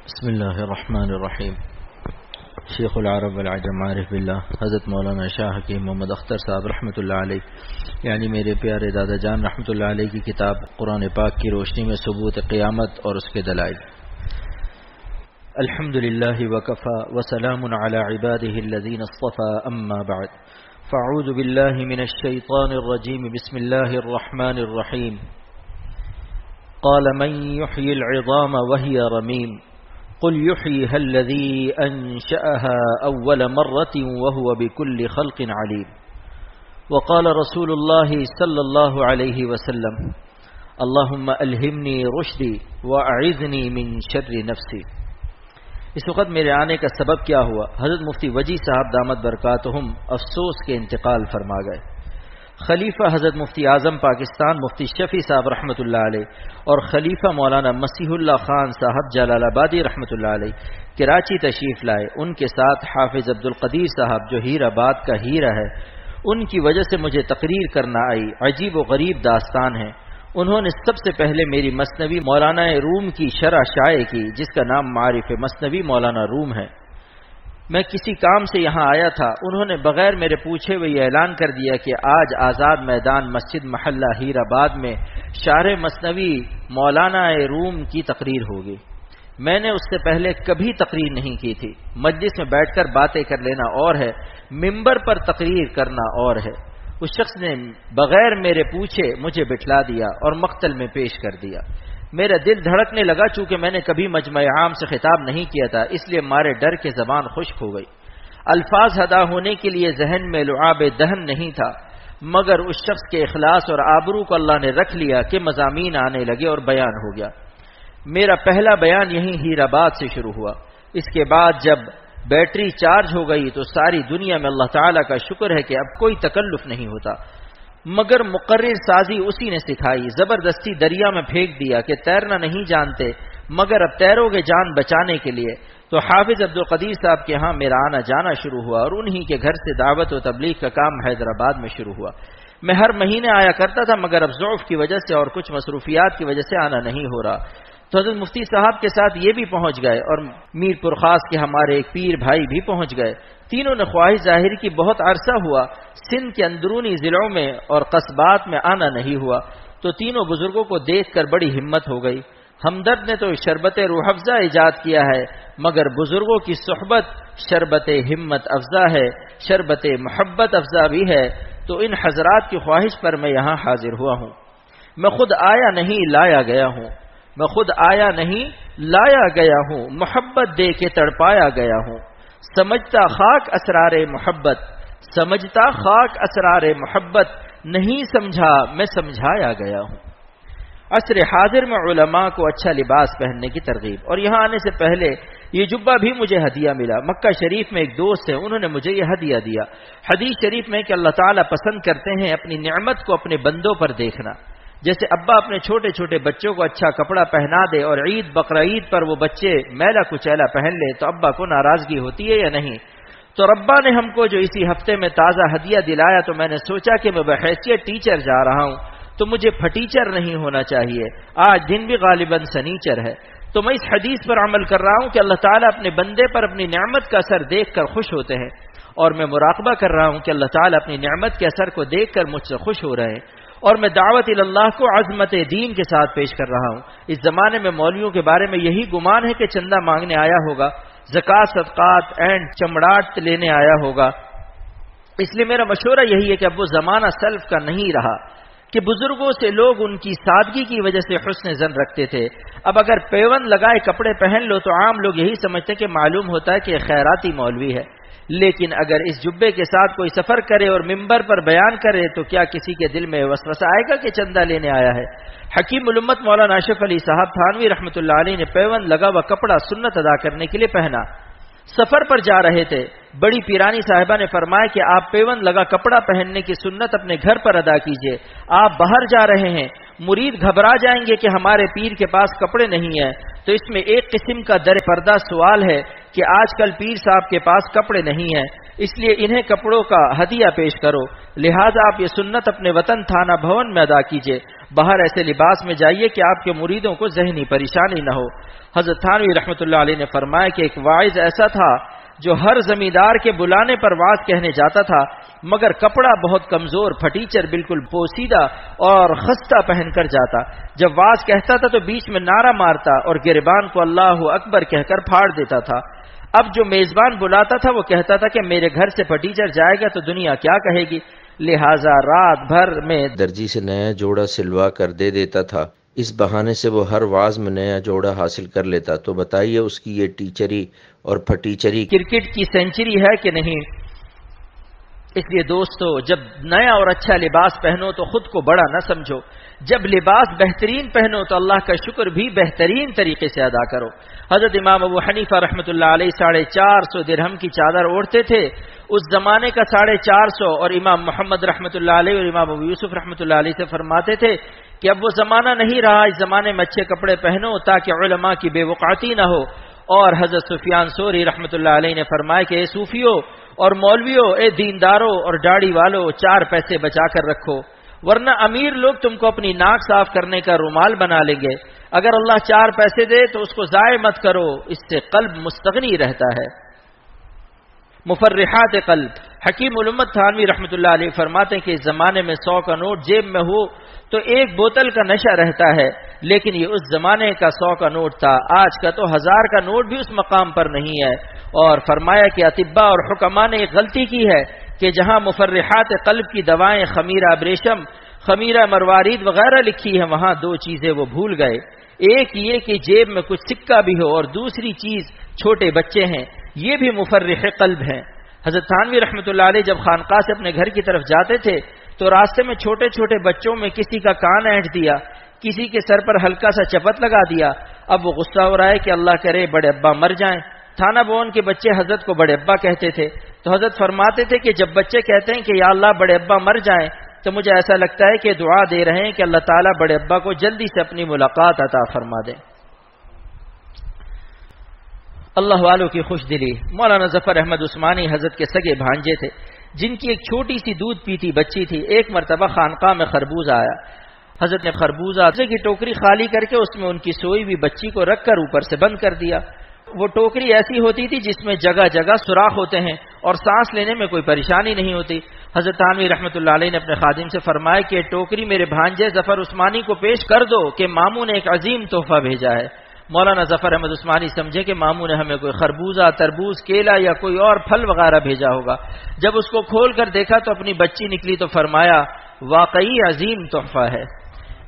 بسم اللہ الرحمن الرحیم۔ شیخ العرب والعجم عارف باللہ حضرت مولانا شاہ حکیم محمد اختر صاحب رحمۃ اللہ علیہ یعنی میرے پیارے دادا جان رحمۃ اللہ علیہ کی کتاب قرآن پاک کی روشنی میں ثبوت قیامت اور اس کے دلائل۔ الحمد للہ وکفی وسلام علی عبادہ الذین اصطفی اما بعد فاعوذ باللہ من الشیطان الرجیم بسم اللہ الرحمن الرحیم۔ قال من يحيي العظام وهي رميم قل يحييها الذي أنشأها أول مرة وهو بكل خلق عليم۔ وقال رسول الله صلى الله عليه وسلم اللهم ألهمني رشدي وأعذني من شر نفسي۔ اس وقت میرے آنے کا سبب کیا ہوا؟ حضرت مفتی وجی صاحب دامت برکاتہم افسوس کے انتقال فرما گئے۔ خلیفہ حضرت مفتی اعظم پاکستان مفتی شفیع صاحب رحمۃ اللہ علیہ اور خلیفہ مولانا مسیح اللہ خان صاحب جلال آبادی رحمۃ اللہ علیہ کراچی تشریف لائے۔ ان کے ساتھ حافظ عبد القدیر صاحب جو ہیر آباد کا ہیرا ہے، ان کی وجہ سے مجھے تقریر کرنا آئی۔ عجیب و غریب داستان ہے۔ انہوں نے سب سے پہلے میری مثنوی مولانا روم کی شرح شائع کی، جس کا نام معارف مثنوی مولانا روم ہے۔ میں کسی کام سے یہاں آیا تھا، انہوں نے بغیر میرے پوچھے ہوئے یہ اعلان کر دیا کہ آج آزاد میدان مسجد محلہ ہیر آباد میں شارح مثنوی مولانا روم کی تقریر ہوگی۔ میں نے اس سے پہلے کبھی تقریر نہیں کی تھی۔ مجلس میں بیٹھ کر باتیں کر لینا اور ہے، ممبر پر تقریر کرنا اور ہے۔ اس شخص نے بغیر میرے پوچھے مجھے بٹھلا دیا اور مقتل میں پیش کر دیا۔ میرا دل دھڑکنے لگا، چونکہ میں نے کبھی مجمع عام سے خطاب نہیں کیا تھا، اس لیے مارے ڈر کے زبان خشک ہو گئی۔ الفاظ ادا ہونے کے لیے ذہن میں لعاب دہن نہیں تھا، مگر اس شخص کے اخلاص اور آبرو کو اللہ نے رکھ لیا کہ مضامین آنے لگے اور بیان ہو گیا۔ میرا پہلا بیان یہیں ہیر آباد سے شروع ہوا۔ اس کے بعد جب بیٹری چارج ہو گئی تو ساری دنیا میں اللہ تعالیٰ کا شکر ہے کہ اب کوئی تکلف نہیں ہوتا، مگر مقرر سازی اسی نے سکھائی۔ زبردستی دریا میں پھینک دیا کہ تیرنا نہیں جانتے، مگر اب تیرو گے جان بچانے کے لیے۔ تو حافظ عبد القدیر صاحب کے ہاں میرا آنا جانا شروع ہوا اور انہی کے گھر سے دعوت و تبلیغ کا کام حیدرآباد میں شروع ہوا۔ میں ہر مہینے آیا کرتا تھا، مگر اب ضعف کی وجہ سے اور کچھ مصروفیات کی وجہ سے آنا نہیں ہو رہا۔ تو حضرت مفتی صاحب کے ساتھ یہ بھی پہنچ گئے اور میر پرخاص کے ہمارے ایک پیر بھائی بھی پہنچ گئے۔ تینوں نے خواہش ظاہر کی۔ بہت عرصہ ہوا سندھ کے اندرونی ضلعوں میں اور قصبات میں آنا نہیں ہوا، تو تینوں بزرگوں کو دیکھ کر بڑی ہمت ہو گئی۔ ہمدرد نے تو شربت روح افزا ایجاد کیا ہے، مگر بزرگوں کی صحبت شربت ہمت افزا ہے، شربت محبت افزا بھی ہے۔ تو ان حضرات کی خواہش پر میں یہاں حاضر ہوا ہوں۔ میں خود آیا نہیں لایا گیا ہوں، میں خود آیا نہیں لایا گیا ہوں، محبت دے کے تڑپایا گیا ہوں۔ سمجھتا خاک اسرار محبت، سمجھتا خاک اسرار محبت، نہیں سمجھا میں سمجھایا گیا ہوں۔ عصر حاضر میں علماء کو اچھا لباس پہننے کی ترغیب، اور یہاں آنے سے پہلے یہ جبہ بھی مجھے ہدیہ ملا۔ مکہ شریف میں ایک دوست ہے، انہوں نے مجھے یہ ہدیہ دیا۔ حدیث شریف میں کہ اللہ تعالیٰ پسند کرتے ہیں اپنی نعمت کو اپنے بندوں پر دیکھنا۔ جیسے ابا اپنے چھوٹے چھوٹے بچوں کو اچھا کپڑا پہنا دے اور عید بقرعید پر وہ بچے میلا کچیلا پہن لے تو ابا کو ناراضگی ہوتی ہے یا نہیں؟ تو ربا نے ہم کو جو اسی ہفتے میں تازہ ہدیہ دلایا، تو میں نے سوچا کہ میں بحیثیت ٹیچر جا رہا ہوں تو مجھے پھٹیچر نہیں ہونا چاہیے۔ آج دن بھی غالباً سنیچر ہے، تو میں اس حدیث پر عمل کر رہا ہوں کہ اللہ تعالیٰ اپنے بندے پر اپنی نعمت کا اثر دیکھ کر خوش ہوتے ہیں، اور میں مراقبہ کر رہا ہوں کہ اللہ تعالیٰ اپنی نعمت کے اثر کو دیکھ کر مجھ سے خوش ہو رہے ہیں، اور میں دعوت اللہ کو عظمت دین کے ساتھ پیش کر رہا ہوں۔ اس زمانے میں مولویوں کے بارے میں یہی گمان ہے کہ چندہ مانگنے آیا ہوگا، زکوٰۃ صدقات اینڈ چمڑاٹ لینے آیا ہوگا۔ اس لیے میرا مشورہ یہی ہے کہ اب وہ زمانہ سلف کا نہیں رہا کہ بزرگوں سے لوگ ان کی سادگی کی وجہ سے حسن ظن رکھتے تھے۔ اب اگر پیوند لگائے کپڑے پہن لو تو عام لوگ یہی سمجھتے کہ معلوم ہوتا ہے کہ یہ خیراتی مولوی ہے، لیکن اگر اس جبے کے ساتھ کوئی سفر کرے اور ممبر پر بیان کرے تو کیا کسی کے دل میں وسوسہ آئے گا کہ چندہ لینے آیا ہے؟ حکیم الامت مولانا اشرف علی صاحب تھانوی رحمۃ اللہ علیہ نے پیوند لگا ہوا کپڑا سنت ادا کرنے کے لیے پہنا۔ سفر پر جا رہے تھے، بڑی پیرانی صاحبہ نے فرمایا کہ آپ پیوند لگا کپڑا پہننے کی سنت اپنے گھر پر ادا کیجئے، آپ باہر جا رہے ہیں، مرید گھبرا جائیں گے کہ ہمارے پیر کے پاس کپڑے نہیں ہیں۔ تو اس میں ایک قسم کا در پردہ سوال ہے کہ آج کل پیر صاحب کے پاس کپڑے نہیں ہیں، اس لیے انہیں کپڑوں کا ہدیہ پیش کرو، لہٰذا آپ یہ سنت اپنے وطن تھانہ بھون میں ادا کیجئے۔ باہر ایسے لباس میں جائیے کہ آپ کے مریدوں کو ذہنی پریشانی نہ ہو۔ حضرت تھانوی رحمۃ اللہ علیہ نے فرمایا کہ ایک واعظ ایسا تھا جو ہر زمیندار کے بلانے پر واعظ کہنے جاتا تھا، مگر کپڑا بہت کمزور، پھٹیچر، بالکل پوسیدہ اور خستہ پہن کر جاتا۔ جب واعظ کہتا تھا تو بیچ میں نعرہ مارتا اور گریبان کو اللہ اکبر کہہ کر پھاڑ دیتا تھا۔ اب جو میزبان بلاتا تھا وہ کہتا تھا کہ میرے گھر سے پھٹیچر جائے گا تو دنیا کیا کہے گی، لہٰذا رات بھر میں درجی سے نیا جوڑا سلوا کر دے دیتا تھا۔ اس بہانے سے وہ ہر واز میں نیا جوڑا حاصل کر لیتا۔ تو بتائیے اس کی یہ ٹیچری اور پھٹیچری کرکٹ کی سینچری ہے کہ نہیں؟ اس لیے دوستو، جب نیا اور اچھا لباس پہنو تو خود کو بڑا نہ سمجھو، جب لباس بہترین پہنو تو اللہ کا شکر بھی بہترین طریقے سے ادا کرو۔ حضرت امام ابو حنیفہ رحمۃ اللہ علیہ 450 درہم کی چادر اوڑھتے تھے، اس زمانے کا 450، اور امام محمد رحمۃ اللہ علیہ اور امام ابو یوسف رحمۃ اللہ علیہ سے فرماتے تھے کہ اب وہ زمانہ نہیں رہا، اس زمانے میں اچھے کپڑے پہنو تاکہ علماء کی بے وقعتی نہ ہو۔ اور حضرت سفیان ثوری رحمۃ اللہ علیہ نے فرمایا کہ اے صوفیوں اور مولویوں، اے دینداروں اور داڑھی والوں، 4 پیسے بچا کر رکھو، ورنہ امیر لوگ تم کو اپنی ناک صاف کرنے کا رومال بنا لیں گے۔ اگر اللہ 4 پیسے دے تو اس کو ضائع مت کرو، اس سے قلب مستغنی رہتا ہے۔ مفرحات قلب، حکیم الامت تھانوی رحمۃ اللہ علیہ فرماتے ہیں کہ اس زمانے میں 100 کا نوٹ جیب میں ہو تو 1 بوتل کا نشہ رہتا ہے، لیکن یہ اس زمانے کا 100 کا نوٹ تھا، آج کا تو 1000 کا نوٹ بھی اس مقام پر نہیں ہے۔ اور فرمایا کہ اطباء اور حکماء نے ایک غلطی کی ہے کہ جہاں مفرحات قلب کی دوائیں خمیرہ ابریشم، خمیرہ مروارید وغیرہ لکھی ہیں، وہاں 2 چیزیں وہ بھول گئے، ایک یہ کہ جیب میں کچھ سکہ بھی ہو، اور دوسری چیز چھوٹے بچے ہیں، یہ بھی مفرح قلب ہیں۔ حضرت تھانوی رحمۃ اللہ علیہ جب خانقاہ سے اپنے گھر کی طرف جاتے تھے تو راستے میں چھوٹے چھوٹے بچوں میں کسی کا کان اینٹ دیا، کسی کے سر پر ہلکا سا چپت لگا دیا۔ اب وہ غصہ ہو رہا ہے کہ اللہ کرے بڑے ابا مر جائیں۔ تھانہ بون کے بچے حضرت کو بڑے ابا کہتے تھے، تو حضرت فرماتے تھے کہ جب بچے کہتے ہیں کہ یا اللہ بڑے ابا مر جائیں، تو مجھے ایسا لگتا ہے کہ دعا دے رہے ہیں کہ اللہ تعالیٰ بڑے ابا کو جلدی سے اپنی ملاقات عطا فرما دے۔ اللہ والوں کی خوش دلی۔ مولانا ظفر احمد عثمانی حضرت کے سگے بھانجے تھے، جن کی ایک چھوٹی سی دودھ پیتی بچی تھی۔ ایک مرتبہ خانقاہ میں خربوزہ آیا، حضرت نے خربوزہ کی ٹوکری خالی کر کے اس میں ان کی سوئی ہوئی بچی کو رکھ کر اوپر سے بند کر دیا۔ وہ ٹوکری ایسی ہوتی تھی جس میں جگہ جگہ سوراخ ہوتے ہیں اور سانس لینے میں کوئی پریشانی نہیں ہوتی۔ حضرت تھانوی رحمۃ اللہ علیہ نے اپنے خادم سے فرمایا کہ ٹوکری میرے بھانجے ظفر عثمانی کو پیش کر دو کہ ماموں نے ایک عظیم تحفہ بھیجا ہے۔ مولانا ظفر احمد عثمانی سمجھے کہ ماموں نے ہمیں کوئی خربوزہ، تربوز، کیلا یا کوئی اور پھل وغیرہ بھیجا ہوگا۔ جب اس کو کھول کر دیکھا تو اپنی بچی نکلی تو فرمایا واقعی عظیم تحفہ ہے۔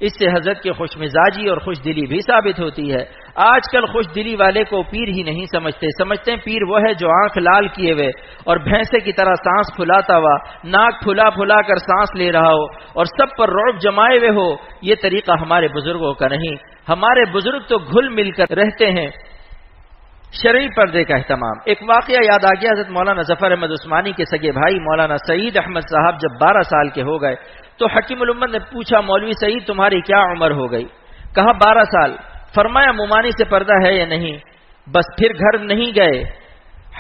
اس سے حضرت کی خوش مزاجی اور خوش دلی بھی ثابت ہوتی ہے۔ آج کل خوش دلی والے کو پیر ہی نہیں سمجھتے ہیں پیر وہ ہے جو آنکھ لال کیے ہوئے اور بھینسے کی طرح سانس پھلاتا ہوا، ناک پھلا پھلا کر سانس لے رہا ہو اور سب پر رعب جمائے ہوئے ہو۔ یہ طریقہ ہمارے بزرگوں کا نہیں۔ ہمارے بزرگ تو گھل مل کر رہتے ہیں۔ شرعی پردے کا اہتمام۔ ایک واقعہ یاد آ گیا، حضرت مولانا ظفر احمد عثمانی کے سگے بھائی مولانا سعید احمد صاحب جب 12 سال کے ہو گئے تو حکیم الامت نے پوچھا مولوی سعید تمہاری کیا عمر ہو گئی؟ کہا 12 سال۔ فرمایا ممانی سے پردہ ہے یا نہیں؟ بس پھر گھر نہیں گئے،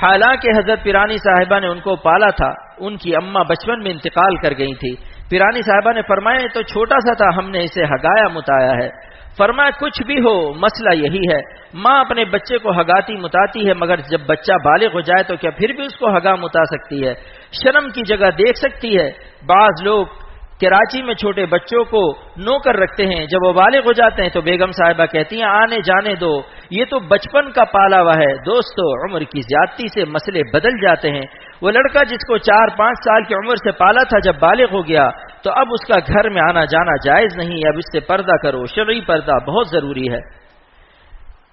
حالانکہ حضرت پیرانی صاحبہ نے ان کو پالا تھا، ان کی اماں بچپن میں انتقال کر گئی تھی۔ پیرانی صاحبہ نے فرمایا تو چھوٹا سا تھا، ہم نے اسے ہگایا متایا ہے۔ فرمایا کچھ بھی ہو مسئلہ یہی ہے، ماں اپنے بچے کو ہگاتی متاتی ہے، مگر جب بچہ بالغ ہو جائے تو کیا پھر بھی اس کو ہگا متا سکتی ہے؟ شرم کی جگہ دیکھ سکتی ہے۔ بعض لوگ کراچی میں چھوٹے بچوں کو نوکر رکھتے ہیں، جب وہ بالغ ہو جاتے ہیں تو بیگم صاحبہ کہتی ہیں آنے جانے دو، یہ تو بچپن کا پالا ہوا ہے۔ دوستو عمر کی زیادتی سے مسئلے بدل جاتے ہیں۔ وہ لڑکا جس کو 4-5 سال کی عمر سے پالا تھا جب بالغ ہو گیا تو اب اس کا گھر میں آنا جانا جائز نہیں، اب اس سے پردہ کرو۔ شرعی پردہ بہت ضروری ہے۔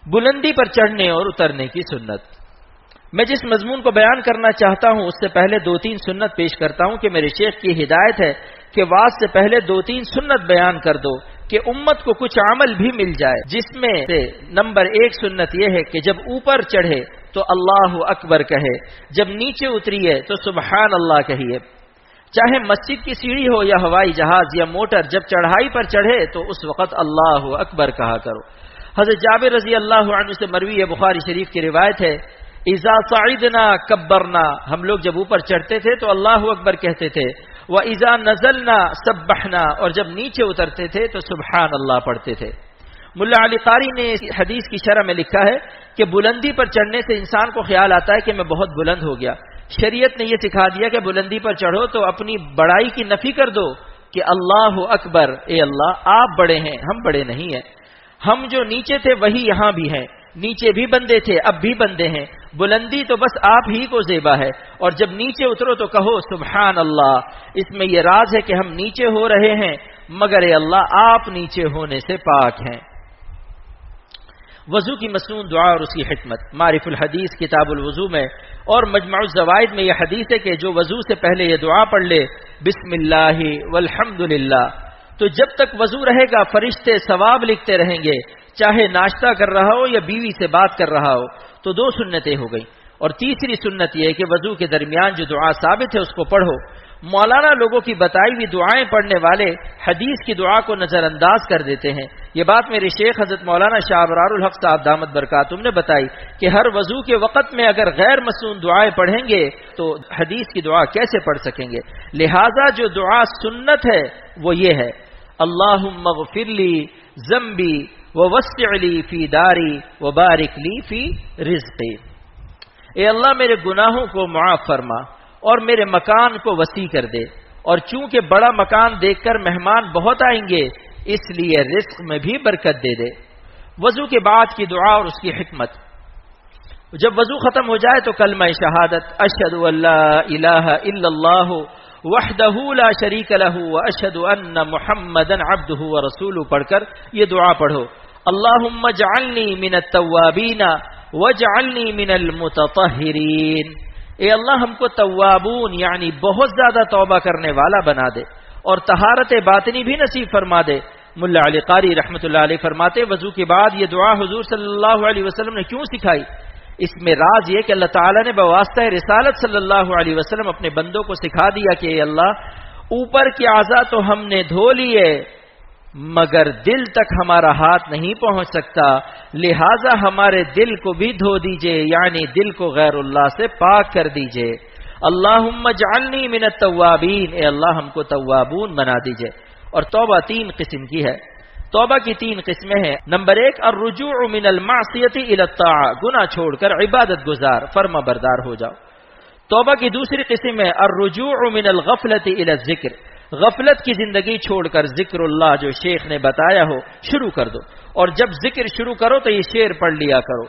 بلندی پر چڑھنے اور اترنے کی سنت۔ میں جس مضمون کو بیان کرنا چاہتا ہوں اس سے پہلے 2-3 سنت پیش کرتا ہوں کہ میرے شیخ کی ہدایت ہے کہ واعظ سے پہلے 2-3 سنت بیان کر دو کہ امت کو کچھ عمل بھی مل جائے، جس میں سے نمبر 1 سنت یہ ہے کہ جب اوپر چڑھے تو اللہ اکبر کہے، جب نیچے اتریے تو سبحان اللہ کہیے۔ چاہے مسجد کی سیڑھی ہو یا ہوائی جہاز یا موٹر، جب چڑھائی پر چڑھے تو اس وقت اللہ اکبر کہا کرو۔ حضرت جابر رضی اللہ عنہ سے مروی بخاری شریف کی روایت ہے اذا صعدنا کبرنا، ہم لوگ جب اوپر چڑھتے تھے تو اللہ اکبر کہتے تھے، وَإِذَا نَزَلْنَا سَبَّحْنَا، اور جب نیچے اترتے تھے تو سبحان اللہ پڑھتے تھے۔ ملا علی قاری نے حدیث کی شرح میں لکھا ہے کہ بلندی پر چڑھنے سے انسان کو خیال آتا ہے کہ میں بہت بلند ہو گیا۔ شریعت نے یہ سکھا دیا کہ بلندی پر چڑھو تو اپنی بڑائی کی نفی کر دو کہ اللہ اکبر، اے اللہ آپ بڑے ہیں، ہم بڑے نہیں ہیں، ہم جو نیچے تھے وہی یہاں بھی ہیں، نیچے بھی بندے تھے اب بھی بندے ہیں، بلندی تو بس آپ ہی کو زیبا ہے، اور جب نیچے اترو تو کہو سبحان اللہ۔ اس میں یہ راز ہے کہ ہم نیچے ہو رہے ہیں مگر اے اللہ آپ نیچے ہونے سے پاک ہیں۔ وضو کی مسنون دعا اور اس کی حکمت، معرف الحدیث کتاب الوضو میں اور مجمع الزوائد میں یہ حدیث ہے کہ جو وضو سے پہلے یہ دعا پڑھ لے بسم اللہ والحمد للہ، تو جب تک وضو رہے گا فرشتے ثواب لکھتے رہیں گے، چاہے ناشتہ کر رہا ہو یا بیوی سے بات کر رہا ہو۔ تو دو سنتیں ہو گئی، اور تیسری سنت یہ ہے کہ وضو کے درمیان جو دعا ثابت ہے اس کو پڑھو۔ مولانا لوگوں کی بتائی ہوئی دعائیں پڑھنے والے حدیث کی دعا کو نظر انداز کر دیتے ہیں۔ یہ بات میرے شیخ حضرت مولانا شاہ ابرار الحق صاحب دامت برکاتہم نے بتائی کہ ہر وضو کے وقت میں اگر غیر مسنون دعائیں پڑھیں گے تو حدیث کی دعا کیسے پڑھ سکیں گے؟ لہٰذا جو دعا سنت ہے وہ یہ ہے، اللہم اغفر لی ذنبی ووسع لی فی داری وبارک لی فی رزقی، اے اللہ میرے گناہوں کو معاف فرما اور میرے مکان کو وسیع کر دے، اور چونکہ بڑا مکان دیکھ کر مہمان بہت آئیں گے اس لیے رزق میں بھی برکت دے دے۔ وضو کے بعد کی دعا اور اس کی حکمت، جب وضو ختم ہو جائے تو کلمہ شہادت اشہد ان لا الہ الا اللہ وحدہ لا شریک لہ واشہد ان محمدا عبدہ ورسولہ پڑھ کر یہ دعا پڑھو، اللہم اجعلنی من التوابین واجعلنی من المتطہرین، اے اللہ ہم کو توابون یعنی بہت زیادہ توبہ کرنے والا بنا دے اور طہارت باطنی بھی نصیب فرما دے۔ ملا علی قاری رحمۃ اللہ علیہ فرماتے وضو کے بعد یہ دعا حضور صلی اللہ علیہ وسلم نے کیوں سکھائی؟ اس میں راز یہ کہ اللہ تعالیٰ نے بواسطہ رسالت صلی اللہ علیہ وسلم اپنے بندوں کو سکھا دیا کہ اے اللہ اوپر کے اعضاء تو ہم نے دھو لیے مگر دل تک ہمارا ہاتھ نہیں پہنچ سکتا، لہٰذا ہمارے دل کو بھی دھو دیجئے، یعنی دل کو غیر اللہ سے پاک کر دیجئے۔ اللہم اجعلنی من التوابین، اے اللہ ہم کو توابون بنا دیجئے۔ اور توبہ تین قسم کی ہے، توبہ کی تین قسمیں ہیں۔ نمبر ایک الرجوع من المعصیۃ الی الطاعہ، گناہ چھوڑ کر عبادت گزار فرما بردار ہو جاؤ۔ توبہ کی دوسری قسم ہے الرجوع من الغفلۃ الی الذکر، غفلت کی زندگی چھوڑ کر ذکر اللہ جو شیخ نے بتایا ہو شروع کر دو، اور جب ذکر شروع کرو تو یہ شعر پڑھ لیا کرو،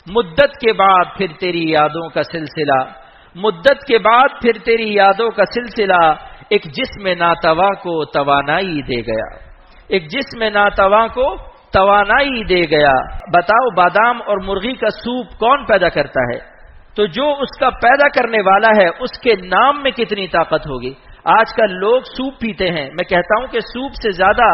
مدت کے بعد پھر تیری یادوں کا سلسلہ، مدت کے بعد پھر تیری یادوں کا سلسلہ، ایک جسم ناتوا کو توانائی دے گیا، ایک جسم ناتوا کو توانائی دے گیا۔ بتاؤ بادام اور مرغی کا سوپ کون پیدا کرتا ہے؟ تو جو اس کا پیدا کرنے والا ہے اس کے نام میں کتنی طاقت ہوگی۔ آج کل لوگ سوپ پیتے ہیں، میں کہتا ہوں کہ سوپ سے زیادہ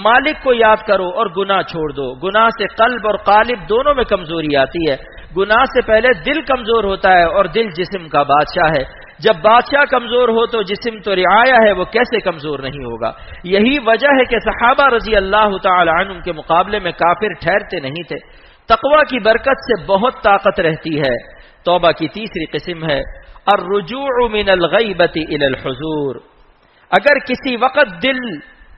مالک کو یاد کرو اور گناہ چھوڑ دو۔ گناہ سے قلب اور قالب دونوں میں کمزوری آتی ہے، گناہ سے پہلے دل کمزور ہوتا ہے اور دل جسم کا بادشاہ ہے، جب بادشاہ کمزور ہو تو جسم تو رعایا ہے وہ کیسے کمزور نہیں ہوگا۔ یہی وجہ ہے کہ صحابہ رضی اللہ تعالی عنہم کے مقابلے میں کافر ٹھہرتے نہیں تھے، تقوی کی برکت سے بہت طاقت رہتی ہے۔ توبہ کی تیسری قسم ہے الرجوع من الغیبۃ الی الحضور، اگر کسی وقت دل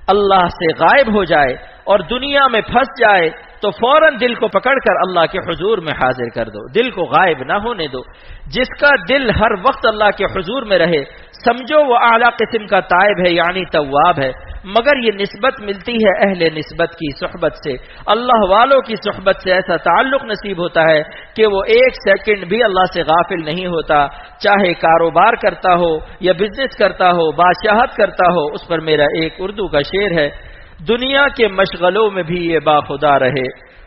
اللہ سے غائب ہو جائے اور دنیا میں پھنس جائے تو فوراً دل کو پکڑ کر اللہ کے حضور میں حاضر کر دو، دل کو غائب نہ ہونے دو۔ جس کا دل ہر وقت اللہ کے حضور میں رہے سمجھو وہ اعلیٰ قسم کا تائب ہے یعنی تواب ہے، مگر یہ نسبت ملتی ہے اہل نسبت کی صحبت سے، اللہ والوں کی صحبت سے ایسا تعلق نصیب ہوتا ہے کہ وہ ایک سیکنڈ بھی اللہ سے غافل نہیں ہوتا، چاہے کاروبار کرتا ہو یا بزنس کرتا ہو، بادشاہت کرتا ہو۔ اس پر میرا ایک اردو کا شعر ہے، دنیا کے مشغلوں میں بھی یہ باخدا رہے،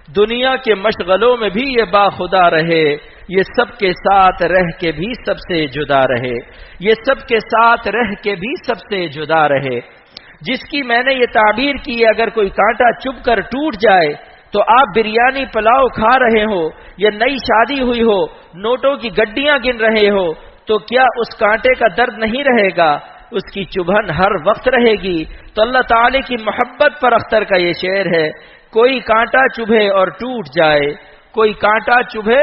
دنیا کے مشغلوں میں بھی یہ باخدا رہے، یہ سب کے ساتھ رہ کے بھی سب سے جدا رہے، یہ سب کے ساتھ رہ کے بھی سب سے جدا رہے۔ جس کی میں نے یہ تعبیر کی ہے اگر کوئی کانٹا چبھ کر ٹوٹ جائے تو آپ بریانی پلاؤ کھا رہے ہو یا نئی شادی ہوئی ہو نوٹوں کی گڈیاں گن رہے ہو تو کیا اس کانٹے کا درد نہیں رہے گا؟ اس کی چبھن ہر وقت رہے گی۔ تو اللہ تعالی کی محبت پر اختر کا یہ شعر ہے، کوئی کانٹا چبھے اور ٹوٹ جائے، کوئی کانٹا چبھے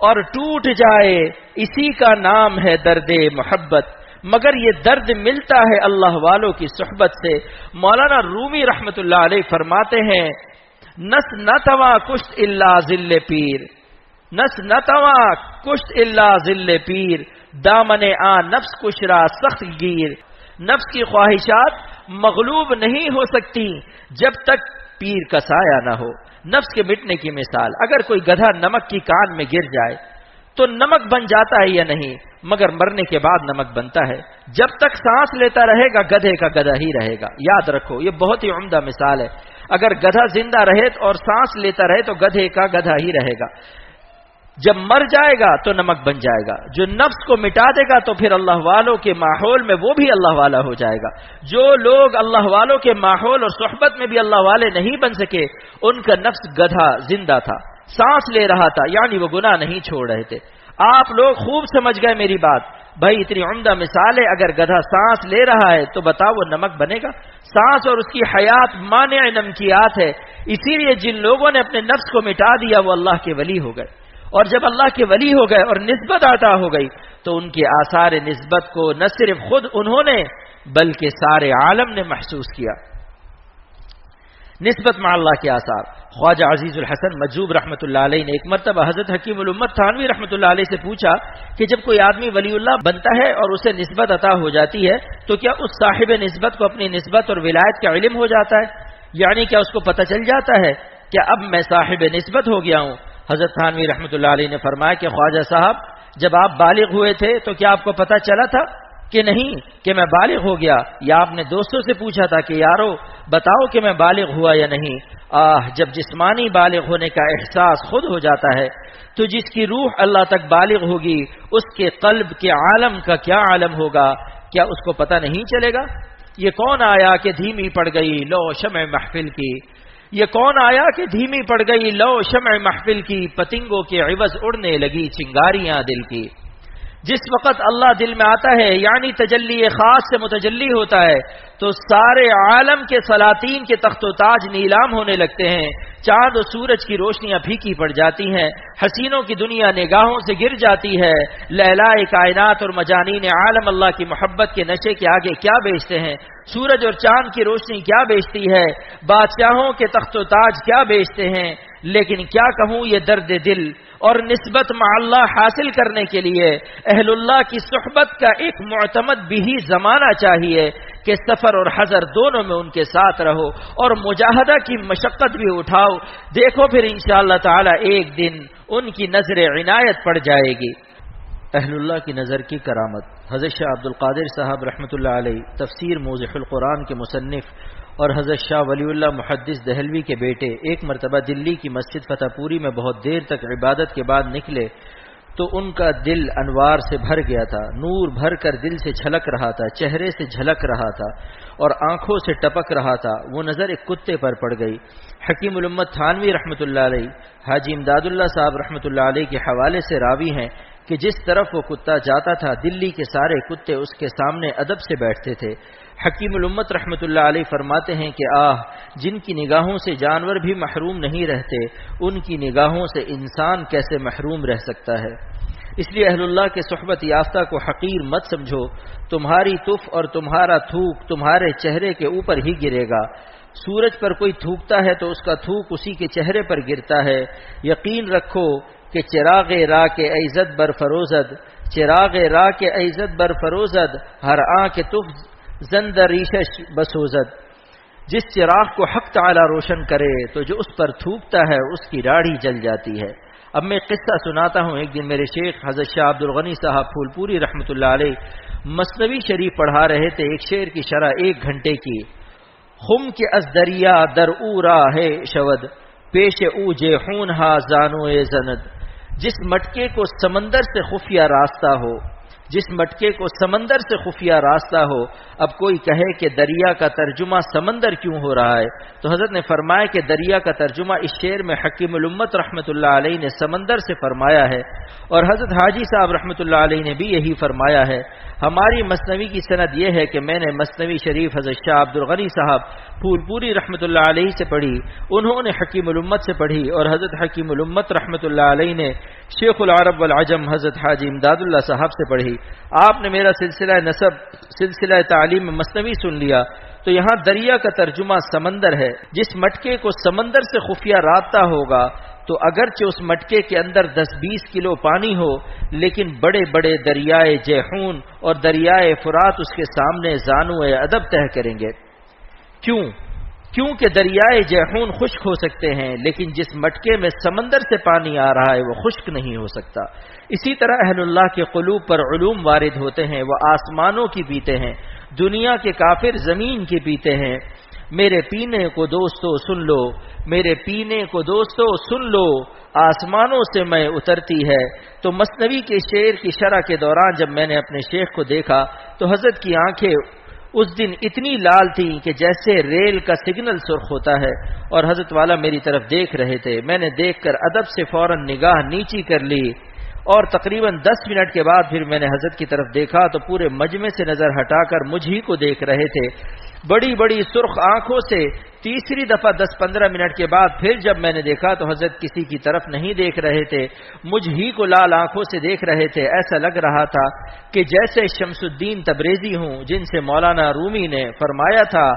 اور ٹوٹ جائے، اسی کا نام ہے درد محبت۔ مگر یہ درد ملتا ہے اللہ والوں کی صحبت سے۔ مولانا رومی رحمت اللہ علیہ فرماتے ہیں نس نتوا کشت الا ذل پیر، نس نتوا کشت الا ذل پیر، دامن آ نفس کشرا سخت گیر۔ نفس کی خواہشات مغلوب نہیں ہو سکتی جب تک پیر کا سایہ نہ ہو۔ نفس کے مٹنے کی مثال، اگر کوئی گدھا نمک کی کان میں گر جائے تو نمک بن جاتا ہے یا نہیں؟ مگر مرنے کے بعد نمک بنتا ہے۔ جب تک سانس لیتا رہے گا گدھے کا گدھا ہی رہے گا۔ یاد رکھو، یہ بہت ہی عمدہ مثال ہے۔ اگر گدھا زندہ رہے اور سانس لیتا رہے تو گدھے کا گدھا ہی رہے گا، جب مر جائے گا تو نمک بن جائے گا۔ جو نفس کو مٹا دے گا تو پھر اللہ والوں کے ماحول میں وہ بھی اللہ والا ہو جائے گا۔ جو لوگ اللہ والوں کے ماحول اور صحبت میں بھی اللہ والے نہیں بن سکے، ان کا نفس گدھا زندہ تھا، سانس لے رہا تھا، یعنی وہ گناہ نہیں چھوڑ رہے تھے۔ آپ لوگ خوب سمجھ گئے میری بات، بھائی اتنی عمدہ مثال ہے۔ اگر گدھا سانس لے رہا ہے تو بتاؤ وہ نمک بنے گا؟ سانس اور اس کی حیات مانع نمکیات ہے۔ اسی لیے جن لوگوں نے اپنے نفس کو مٹا دیا وہ اللہ کے ولی ہو گئے، اور جب اللہ کے ولی ہو گئے اور نسبت عطا ہو گئی تو ان کے آثار نسبت کو نہ صرف خود انہوں نے بلکہ سارے عالم نے محسوس کیا۔ نسبت مع اللہ کے آثار۔ خواجہ عزیز الحسن مجذوب رحمۃ اللہ علیہ نے ایک مرتبہ حضرت حکیم الامت تھانوی رحمۃ اللہ علیہ سے پوچھا کہ جب کوئی آدمی ولی اللہ بنتا ہے اور اسے نسبت عطا ہو جاتی ہے تو کیا اس صاحب نسبت کو اپنی نسبت اور ولایت کا علم ہو جاتا ہے؟ یعنی کیا اس کو پتہ چل جاتا ہے کہ اب میں صاحب نسبت ہو گیا ہوں؟ حضرت تھانوی رحمۃ اللہ علیہ نے فرمایا کہ خواجہ صاحب جب آپ بالغ ہوئے تھے تو کیا آپ کو پتہ چلا تھا کہ نہیں کہ میں بالغ ہو گیا؟ یا آپ نے دوستوں سے پوچھا تھا کہ یارو بتاؤ کہ میں بالغ ہوا یا نہیں؟ جب جسمانی بالغ ہونے کا احساس خود ہو جاتا ہے تو جس کی روح اللہ تک بالغ ہوگی اس کے قلب کے عالم کا کیا عالم ہوگا؟ کیا اس کو پتہ نہیں چلے گا؟ یہ کون آیا کہ دھیمی پڑ گئی لو شمع محفل کی، یہ کون آیا کہ دھیمی پڑ گئی لو شمع محفل کی، پتنگوں کے عوض اڑنے لگی چنگاریاں دل کی۔ جس وقت اللہ دل میں آتا ہے یعنی تجلی خاص سے متجلی ہوتا ہے تو سارے عالم کے سلاطین کے تخت و تاج نیلام ہونے لگتے ہیں، چاند و سورج کی روشنیاں پھیکی پڑ جاتی ہیں، حسینوں کی دنیا نگاہوں سے گر جاتی ہے، لیلائے کائنات اور مجانین عالم اللہ کی محبت کے نشے کے آگے کیا بیچتے ہیں؟ سورج اور چاند کی روشنی کیا بیچتی ہے؟ بادشاہوں کے تخت و تاج کیا بیچتے ہیں؟ لیکن کیا کہوں، یہ درد دل اور نسبت مع اللہ حاصل کرنے کے لیے اہل اللہ کی صحبت کا ایک معتمد بھی زمانہ چاہیے کہ سفر اور حضر دونوں میں ان کے ساتھ رہو اور مجاہدہ کی مشقت بھی اٹھاؤ۔ دیکھو پھر انشاءاللہ تعالی ایک دن ان کی نظر عنایت پڑ جائے گی۔ اہل اللہ کی نظر کی کرامت۔ حضرت شاہ عبد القادر صاحب رحمۃ اللہ علیہ تفسیر موضح القرآن کے مصنف اور حضرت شاہ ولی اللہ محدث دہلوی کے بیٹے ایک مرتبہ دلی کی مسجد فتح پوری میں بہت دیر تک عبادت کے بعد نکلے تو ان کا دل انوار سے بھر گیا تھا، نور بھر کر دل سے چھلک رہا تھا، چہرے سے جھلک رہا تھا اور آنکھوں سے ٹپک رہا تھا۔ وہ نظر ایک کتے پر پڑ گئی۔ حکیم الامت تھانوی رحمۃ اللہ علیہ حاجی امداد اللہ صاحب رحمۃ اللہ علیہ کے حوالے سے راوی ہیں کہ جس طرف وہ کتا جاتا تھا دلی کے سارے کتے اس کے سامنے ادب سے بیٹھتے تھے۔ حکیم الامت رحمۃ اللہ علیہ فرماتے ہیں کہ جن کی نگاہوں سے جانور بھی محروم نہیں رہتے ان کی نگاہوں سے انسان کیسے محروم رہ سکتا ہے؟ اس لیے اہل اللہ کے صحبت یافتہ کو حقیر مت سمجھو، تمہاری تف اور تمہارا تھوک تمہارے چہرے کے اوپر ہی گرے گا۔ سورج پر کوئی تھوکتا ہے تو اس کا تھوک اسی کے چہرے پر گرتا ہے۔ یقین رکھو کہ چراغ راہ کے عزت بر فروزد، چراغ راہ کے عزت بر فروزد، ہر آنکھ تف زند ریشش بسوزد۔ جس چراغ کو حق تعالی روشن کرے تو جو اس پر تھوکتا ہے اس کی راڑھی جل جاتی ہے۔ اب میں قصہ سناتا ہوں۔ ایک دن میرے شیخ حضرت شاہ عبد الغنی صاحب پھول پوری رحمۃ اللہ علیہ مثنوی شریف پڑھا رہے تھے۔ ایک شعر کی شرح 1 گھنٹے کی۔ خم کے از دریا در او راہ شود، پیش او جے خون ہا زانو زند۔ جس مٹکے کو سمندر سے خفیہ راستہ ہو، جس مٹکے کو سمندر سے خفیہ راستہ ہو، اب کوئی کہے کہ دریا کا ترجمہ سمندر کیوں ہو رہا ہے تو حضرت نے فرمایا کہ دریا کا ترجمہ اس شعر میں حکیم الامت رحمۃ اللہ علیہ نے سمندر سے فرمایا ہے اور حضرت حاجی صاحب رحمۃ اللہ علیہ نے بھی یہی فرمایا ہے۔ ہماری مثنوی کی سند یہ ہے کہ میں نے مثنوی شریف حضرت شاہ عبد الغنی صاحب پھول پوری رحمۃ اللہ علیہ سے پڑھی، انہوں نے حکیم الامت سے پڑھی اور حضرت حکیم الامت رحمۃ اللہ علیہ نے شیخ العرب والعجم حضرت حاجی امداد اللہ صاحب سے پڑھی۔ پڑی. آپ نے میرا سلسلہ نسب، سلسلہ تعلیم مثنوی سن لیا تو یہاں دریا کا ترجمہ سمندر ہے. جس مٹکے کو سمندر سے خفیہ رابطہ ہوگا تو اگرچہ اس مٹکے کے اندر 10-20 کلو پانی ہو، لیکن بڑے بڑے دریائے جیحون اور دریائے فرات اس کے سامنے زانو ادب طے کریں گے. کیونکہ دریائے جیحون خشک ہو سکتے ہیں، لیکن جس مٹکے میں سمندر سے پانی آ رہا ہے وہ خشک نہیں ہو سکتا. اسی طرح اہل اللہ کے قلوب پر علوم وارد ہوتے ہیں، وہ آسمانوں کی پیتے ہیں، دنیا کے کافر زمین کی پیتے ہیں. میرے پینے کو دوستو سن لو، میرے پینے کو دوستو سن لو، آسمانوں سے میں اترتی ہے. تو مثنوی کے شعر کی شرح کے دوران جب میں نے اپنے شیخ کو دیکھا تو حضرت کی آنکھیں اس دن اتنی لال تھیں کہ جیسے ریل کا سگنل سرخ ہوتا ہے، اور حضرت والا میری طرف دیکھ رہے تھے. میں نے دیکھ کر ادب سے فوراً نگاہ نیچی کر لی، اور تقریباً 10 منٹ کے بعد پھر میں نے حضرت کی طرف دیکھا تو پورے مجمع سے نظر ہٹا کر مجھ ہی کو دیکھ رہے تھے بڑی بڑی سرخ آنکھوں سے. تیسری دفعہ 10-15 منٹ کے بعد پھر جب میں نے دیکھا تو حضرت کسی کی طرف نہیں دیکھ رہے تھے، مجھ ہی کو لال آنکھوں سے دیکھ رہے تھے. ایسا لگ رہا تھا کہ جیسے شمس الدین تبریزی ہوں، جن سے مولانا رومی نے فرمایا تھا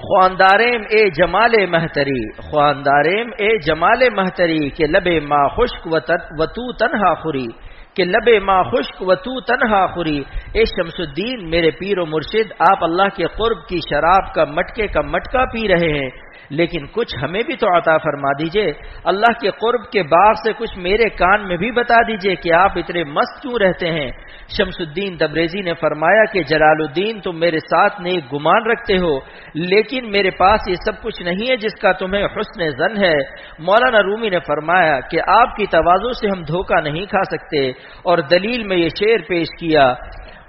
خوانداریم اے جمال مہتری، خوانداریم اے جمال مہتری کہ لب ما خشک و تو تنہا خوری، کہ لب ما خشک و تو تنہا خوری. اے شمس الدین میرے پیر و مرشد، آپ اللہ کے قرب کی شراب کا مٹکے کا مٹکا پی رہے ہیں، لیکن کچھ ہمیں بھی تو عطا فرما دیجئے. اللہ کے قرب کے باغ سے کچھ میرے کان میں بھی بتا دیجئے کہ آپ اتنے مست کیوں رہتے ہیں. شمس الدین تبریزی نے فرمایا کہ جلال الدین تم میرے ساتھ نیک گمان رکھتے ہو، لیکن میرے پاس یہ سب کچھ نہیں ہے جس کا تمہیں حسن ظن ہے. مولانا رومی نے فرمایا کہ آپ کی تواضع سے ہم دھوکہ نہیں کھا سکتے، اور دلیل میں یہ شعر پیش کیا: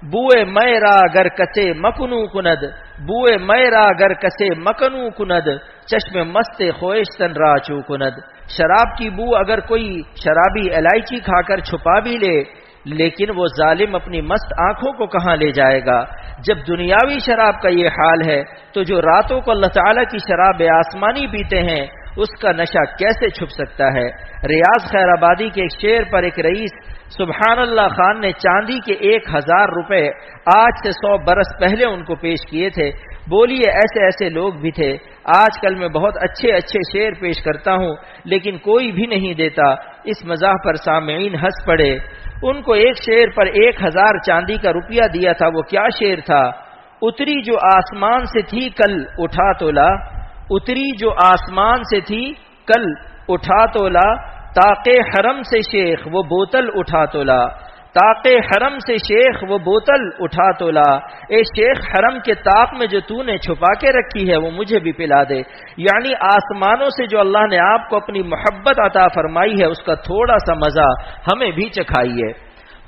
بوئے میرا گر کسے مکنو کند، بوئے میرا گر کسے مکنو کند، چشم مست خویش تن را چو کند. شراب کی بو اگر کوئی شرابی الائچی کھا کر چھپا بھی لے، لیکن وہ ظالم اپنی مست آنکھوں کو کہاں لے جائے گا. جب دنیاوی شراب کا یہ حال ہے تو جو راتوں کو اللہ تعالیٰ کی شراب آسمانی پیتے ہیں اس کا نشہ کیسے چھپ سکتا ہے. ریاض خیر آبادی کے ایک شعر پر ایک رئیس سبحان اللہ خان نے چاندی کے 1000 روپے آج سے 100 برس پہلے ان کو پیش کیے تھے. بولیے ایسے ایسے لوگ بھی تھے. آج کل میں بہت اچھے اچھے شعر پیش کرتا ہوں لیکن کوئی بھی نہیں دیتا. اس مزاح پر سامعین ہنس پڑے. ان کو ایک شعر پر 1000 چاندی کا روپیہ دیا تھا. وہ کیا شعر تھا؟ اتری جو آسمان سے تھی کل اٹھا تو لا، اتری جو آسمان سے تھی کل اٹھا تو لا، تاقے حرم سے شیخ وہ بوتل اٹھا تو لا، تاقے حرم سے شیخ وہ بوتل اٹھا تو لا. اے شیخ حرم کے طاق میں جو تو نے چھپا کے رکھی ہے وہ مجھے بھی پلا دے. یعنی آسمانوں سے جو اللہ نے آپ کو اپنی محبت عطا فرمائی ہے اس کا تھوڑا سا مزہ ہمیں بھی چکھائیے.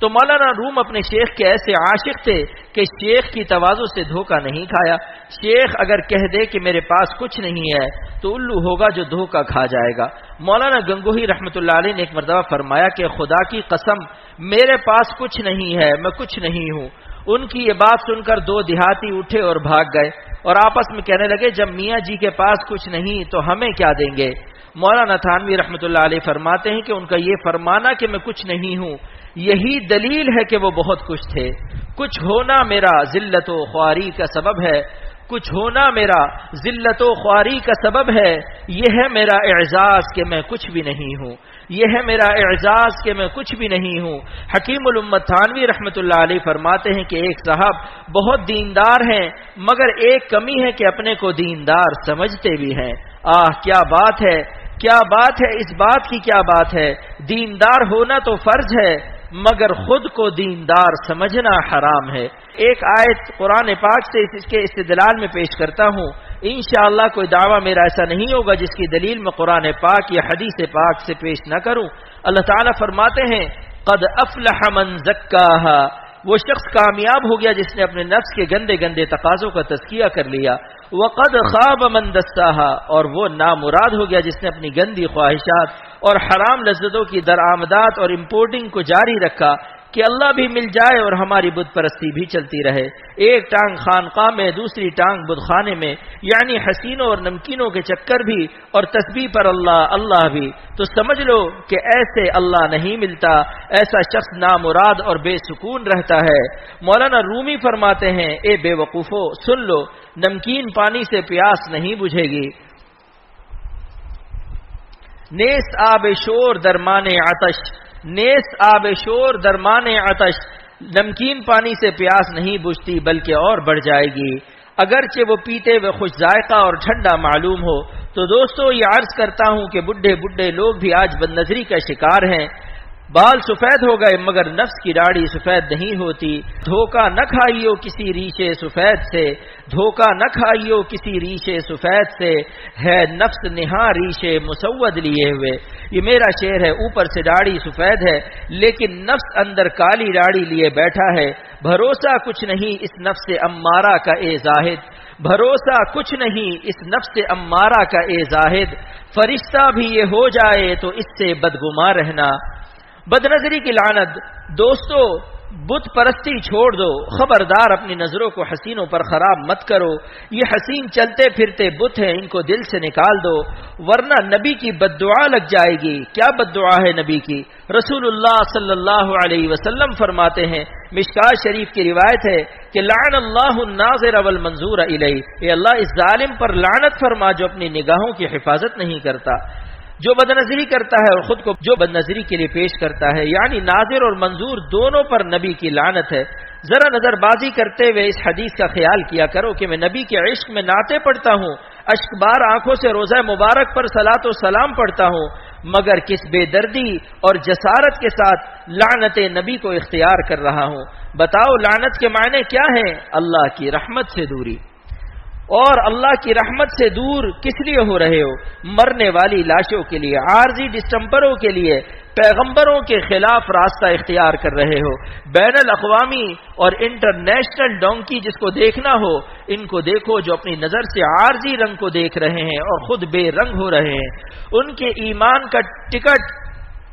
تو مولانا روم اپنے شیخ کے ایسے عاشق تھے کہ شیخ کی تواضع سے دھوکہ نہیں کھایا. شیخ اگر کہہ دے کہ میرے پاس کچھ نہیں ہے تو الو ہوگا جو دھوکہ کھا جائے گا. مولانا گنگوہی رحمۃ اللہ علیہ نے ایک مرتبہ فرمایا کہ خدا کی قسم میرے پاس کچھ نہیں ہے، میں کچھ نہیں ہوں. ان کی یہ بات سن کر 2 دیہاتی اٹھے اور بھاگ گئے اور آپس میں کہنے لگے جب میاں جی کے پاس کچھ نہیں تو ہمیں کیا دیں گے. مولانا تھانوی رحمۃ اللہ علیہ فرماتے ہیں کہ ان کا یہ فرمانا کہ میں کچھ نہیں ہوں یہی دلیل ہے کہ وہ بہت کچھ تھے. کچھ ہونا میرا ذلت و خواری کا سبب ہے، کچھ ہونا میرا ذلت و خواری کا سبب ہے. یہ ہے میرا اعزاز کہ میں کچھ بھی نہیں ہوں، یہ ہے میرا اعزاز کہ میں کچھ بھی نہیں ہوں. حکیم الامت تھانوی رحمۃ اللہ علیہ فرماتے ہیں کہ ایک صاحب بہت دیندار ہیں مگر ایک کمی ہے کہ اپنے کو دیندار سمجھتے بھی ہیں. کیا بات ہے، کیا بات ہے، اس بات کی کیا بات ہے. دیندار ہونا تو فرض ہے مگر خود کو دیندار سمجھنا حرام ہے. ایک آیت قرآن پاک سے اس کے استدلال میں پیش کرتا ہوں. انشاءاللہ کوئی دعویٰ میرا ایسا نہیں ہوگا جس کی دلیل میں قرآن پاک یا حدیث پاک سے پیش نہ کروں. اللہ تعالیٰ فرماتے ہیں قد افلح من زکاہا، وہ شخص کامیاب ہو گیا جس نے اپنے نفس کے گندے گندے تقاضوں کا تزکیہ کر لیا. وقد خاب من دساہا، اور وہ نامراد ہو گیا جس نے اپنی گندی خواہشات اور حرام لذتوں کی درآمدات اور امپورٹنگ کو جاری رکھا. کہ اللہ بھی مل جائے اور ہماری بت پرستی بھی چلتی رہے، ایک ٹانگ خانقاہ میں دوسری ٹانگ بت خانے میں، یعنی حسینوں اور نمکینوں کے چکر بھی اور تسبیح پر اللہ اللہ بھی، تو سمجھ لو کہ ایسے اللہ نہیں ملتا، ایسا شخص نامراد اور بے سکون رہتا ہے۔ مولانا رومی فرماتے ہیں، اے بے وقوفو سن لو، نمکین پانی سے پیاس نہیں بجھے گی، نیست آب شور درمان آتش، نیست آب شور درمان آتش، نمکین پانی سے پیاس نہیں بجھتی بلکہ اور بڑھ جائے گی، اگرچہ وہ پیتے ہوئے خوش ذائقہ اور ٹھنڈا معلوم ہو۔ تو دوستو یہ عرض کرتا ہوں کہ بڈھے لوگ بھی آج بد نظری کا شکار ہیں، بال سفید ہو گئے مگر نفس کی داڑھی سفید نہیں ہوتی۔ دھوکہ نہ کھائیو کسی ریشے سفید سے، دھوکہ نہ کھائیو کسی ریشے سفید سے، ہے نفس نہا ریشے مسود لیے ہوئے۔ یہ میرا شعر ہے، اوپر سے داڑھی سفید ہے لیکن نفس اندر کالی داڑھی لیے بیٹھا ہے۔ بھروسہ کچھ نہیں اس نفس امارہ کا اے زاہد، بھروسہ کچھ نہیں اس نفس امارہ کا اے زاہد، فرشتہ بھی یہ ہو جائے تو اس سے بدگما رہنا۔ بد نظری کی لعنت۔ دوستو بت پرستی چھوڑ دو، خبردار اپنی نظروں کو حسینوں پر خراب مت کرو، یہ حسین چلتے پھرتے بت ہیں، ان کو دل سے نکال دو ورنہ نبی کی بد دعا لگ جائے گی۔ کیا بد دعا ہے نبی کی؟ رسول اللہ صلی اللہ علیہ وسلم فرماتے ہیں، مشکات شریف کی روایت ہے کہ لعن اللہ الناظر والمنظور الیہ، اے اللہ اس ظالم پر لعنت فرما جو اپنی نگاہوں کی حفاظت نہیں کرتا، جو بد نظری کرتا ہے اور خود کو جو بد نظری کے لیے پیش کرتا ہے، یعنی ناظر اور منظور دونوں پر نبی کی لعنت ہے۔ ذرا نظر بازی کرتے ہوئے اس حدیث کا خیال کیا کرو کہ میں نبی کے عشق میں نعتیں پڑھتا ہوں، اشکبار آنکھوں سے روزہ مبارک پر صلاۃ و سلام پڑھتا ہوں، مگر کس بے دردی اور جسارت کے ساتھ لعنت نبی کو اختیار کر رہا ہوں۔ بتاؤ لعنت کے معنی کیا ہیں؟ اللہ کی رحمت سے دوری۔ اور اللہ کی رحمت سے دور کس لیے ہو رہے ہو؟ مرنے والی لاشوں کے لیے، عارضی ڈسٹمپروں کے لیے، پیغمبروں کے خلاف راستہ اختیار کر رہے ہو۔ بین الاقوامی اور انٹرنیشنل ڈونکی جس کو دیکھنا ہو ان کو دیکھو جو اپنی نظر سے عارضی رنگ کو دیکھ رہے ہیں اور خود بے رنگ ہو رہے ہیں، ان کے ایمان کا ٹکٹ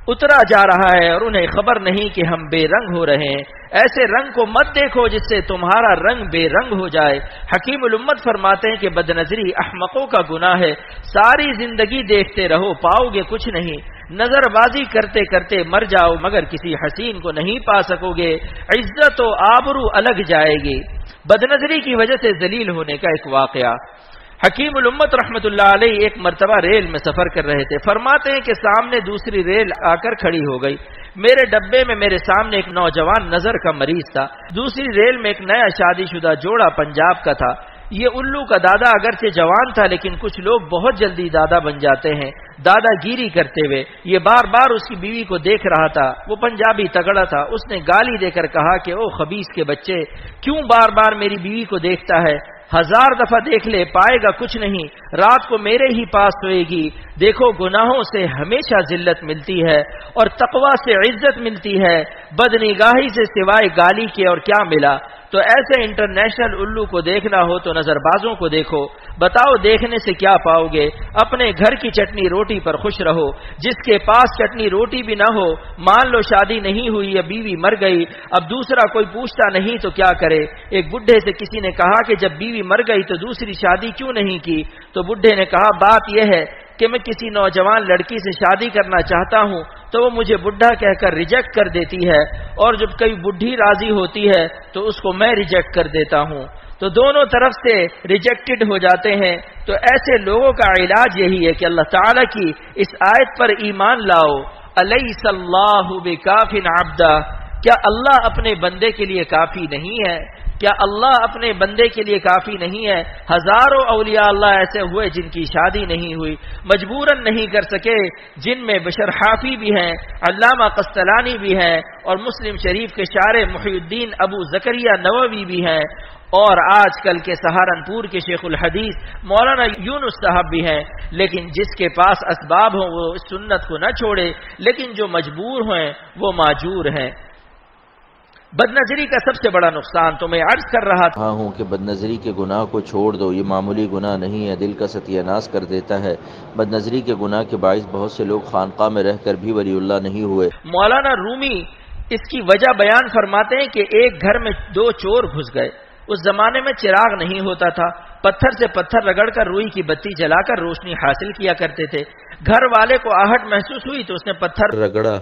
اترا جا رہا ہے اور انہیں خبر نہیں کہ ہم بے رنگ ہو رہے ہیں۔ ایسے رنگ کو مت دیکھو جس سے تمہارا رنگ بے رنگ ہو جائے۔ حکیم الامت فرماتے ہیں کہ بد نظری احمقوں کا گناہ ہے، ساری زندگی دیکھتے رہو پاؤ گے کچھ نہیں، نظر بازی کرتے کرتے مر جاؤ مگر کسی حسین کو نہیں پا سکو گے، عزت و آبرو الگ جائے گی۔ بد نظری کی وجہ سے ذلیل ہونے کا ایک واقعہ۔ حکیم الامت رحمت اللہ علیہ ایک مرتبہ ریل میں سفر کر رہے تھے، فرماتے ہیں کہ سامنے دوسری ریل آ کر کھڑی ہو گئی، میرے ڈبے میں میرے سامنے ایک نوجوان نظر کا مریض تھا، دوسری ریل میں ایک نیا شادی شدہ جوڑا پنجاب کا تھا۔ یہ الو کا دادا اگرچہ جوان تھا لیکن کچھ لوگ بہت جلدی دادا بن جاتے ہیں، دادا گیری کرتے ہوئے یہ بار بار اس کی بیوی کو دیکھ رہا تھا۔ وہ پنجابی تگڑا تھا، اس نے گالی دے کر کہا کہ او خبیث کے بچے، کیوں بار بار میری بیوی کو دیکھتا ہے؟ 1000 دفعہ دیکھ لے پائے گا کچھ نہیں، رات کو میرے ہی پاس سوئے گی۔ دیکھو گناہوں سے ہمیشہ ذلت ملتی ہے اور تقوی سے عزت ملتی ہے، بدنگاہی سے سوائے گالی کے اور کیا ملا؟ تو ایسے انٹرنیشنل الو کو دیکھنا ہو تو نظر بازوں کو دیکھو، بتاؤ دیکھنے سے کیا پاؤ گے؟ اپنے گھر کی چٹنی روٹی پر خوش رہو، جس کے پاس چٹنی روٹی بھی نہ ہو، مان لو شادی نہیں ہوئی یا بیوی مر گئی، اب دوسرا کوئی پوچھتا نہیں تو کیا کرے؟ ایک بڈھے سے کسی نے کہا کہ جب بیوی مر گئی تو دوسری شادی کیوں نہیں کی؟ تو بڈھے نے کہا بات یہ ہے کہ میں کسی نوجوان لڑکی سے شادی کرنا چاہتا ہوں تو وہ مجھے بڈھا کہہ کر ریجیکٹ کر دیتی ہے، اور جب کوئی بڈھی راضی ہوتی ہے تو اس کو میں ریجیکٹ کر دیتا ہوں، تو دونوں طرف سے ریجیکٹڈ ہو جاتے ہیں۔ تو ایسے لوگوں کا علاج یہی ہے کہ اللہ تعالیٰ کی اس آیت پر ایمان لاؤ، الیس اللہ بکاف عبدہ، کیا اللہ اپنے بندے کے لیے کافی نہیں ہے؟ کیا اللہ اپنے بندے کے لیے کافی نہیں ہے؟ ہزاروں اولیاء اللہ ایسے ہوئے جن کی شادی نہیں ہوئی، مجبوراً نہیں کر سکے، جن میں بشر حافی بھی ہیں، علامہ قسطلانی بھی ہیں، اور مسلم شریف کے شارح محی الدین ابو زکریا نووی بھی ہیں، اور آج کل کے سہارنپور کے شیخ الحدیث مولانا یونس صاحب بھی ہیں۔ لیکن جس کے پاس اسباب ہوں وہ اس سنت کو نہ چھوڑے، لیکن جو مجبور ہیں وہ معجور ہیں۔ بد نظری کا سب سے بڑا نقصان تو میں عرض کر رہا ہوں کہ بد نظری کے گناہ کو چھوڑ دو، یہ معمولی گناہ نہیں ہے، دل کا ستیہ ناش کر دیتا ہے۔ بد نظری کے گناہ کے باعث بہت سے لوگ خانقاہ میں رہ کر بھی ولی اللہ نہیں ہوئے۔ مولانا رومی اس کی وجہ بیان فرماتے ہیں کہ ایک گھر میں 2 چور گھس گئے. اس زمانے میں چراغ نہیں ہوتا تھا، پتھر سے پتھر رگڑ کر روئی کی بتی جلا کر روشنی حاصل کیا کرتے تھے. گھر والے کو آہٹ محسوس ہوئی تو اس نے پتھر رگڑا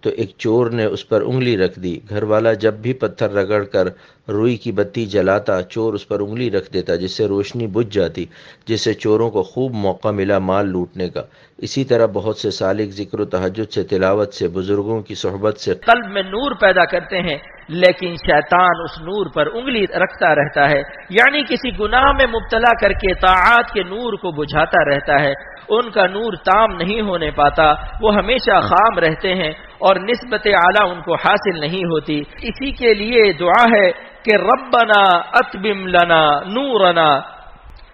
تو ایک چور نے اس پر انگلی رکھ دی. گھر والا جب بھی پتھر رگڑ کر روئی کی بتی جلاتا، چور اس پر انگلی رکھ دیتا جس سے روشنی بجھ جاتی، جس سے چوروں کو خوب موقع ملا مال لوٹنے کا. اسی طرح بہت سے سالک ذکر و تہجد سے، تلاوت سے، بزرگوں کی صحبت سے قلب میں نور پیدا کرتے ہیں، لیکن شیطان اس نور پر انگلی رکھتا رہتا ہے، یعنی کسی گناہ میں مبتلا کر کے طاعات کے نور کو بجھاتا رہتا ہے. ان کا نور تام نہیں ہونے پاتا، وہ ہمیشہ خام رہتے ہیں اور نسبت اعلیٰ ان کو حاصل نہیں ہوتی. اسی کے لیے دعا ہے کہ ربنا اتمم لنا نورنا.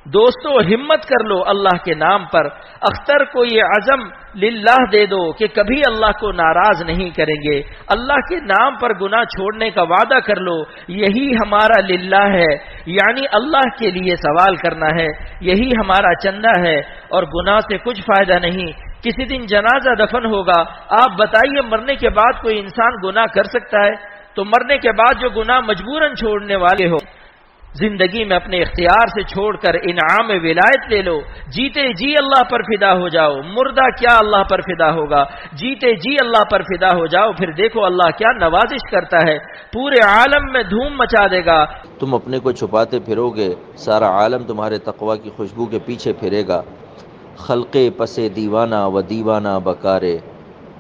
دوستو ہمت کر لو اللہ کے نام پر. اختر کو یہ عزم للہ دے دو کہ کبھی اللہ کو ناراض نہیں کریں گے. اللہ کے نام پر گناہ چھوڑنے کا وعدہ کر لو. یہی ہمارا للہ ہے، یعنی اللہ کے لیے سوال کرنا ہے، یہی ہمارا چندہ ہے اور گناہ سے کچھ فائدہ نہیں. کسی دن جنازہ دفن ہوگا، آپ بتائیے مرنے کے بعد کوئی انسان گناہ کر سکتا ہے؟ تو مرنے کے بعد جو گناہ مجبوراً چھوڑنے والے ہو، زندگی میں اپنے اختیار سے چھوڑ کر انعام ولایت لے لو. جیتے جی اللہ پر فدا ہو جاؤ. مردہ کیا اللہ پر فدا ہوگا؟ جیتے جی اللہ پر فدا ہو جاؤ، پھر دیکھو اللہ کیا نوازش کرتا ہے، پورے عالم میں دھوم مچا دے گا. تم اپنے کو چھپاتے پھرو گے، سارا عالم تمہارے تقوی کی خوشبو کے پیچھے پھرے گا. خلقے پسے دیوانہ و دیوانہ بکارے.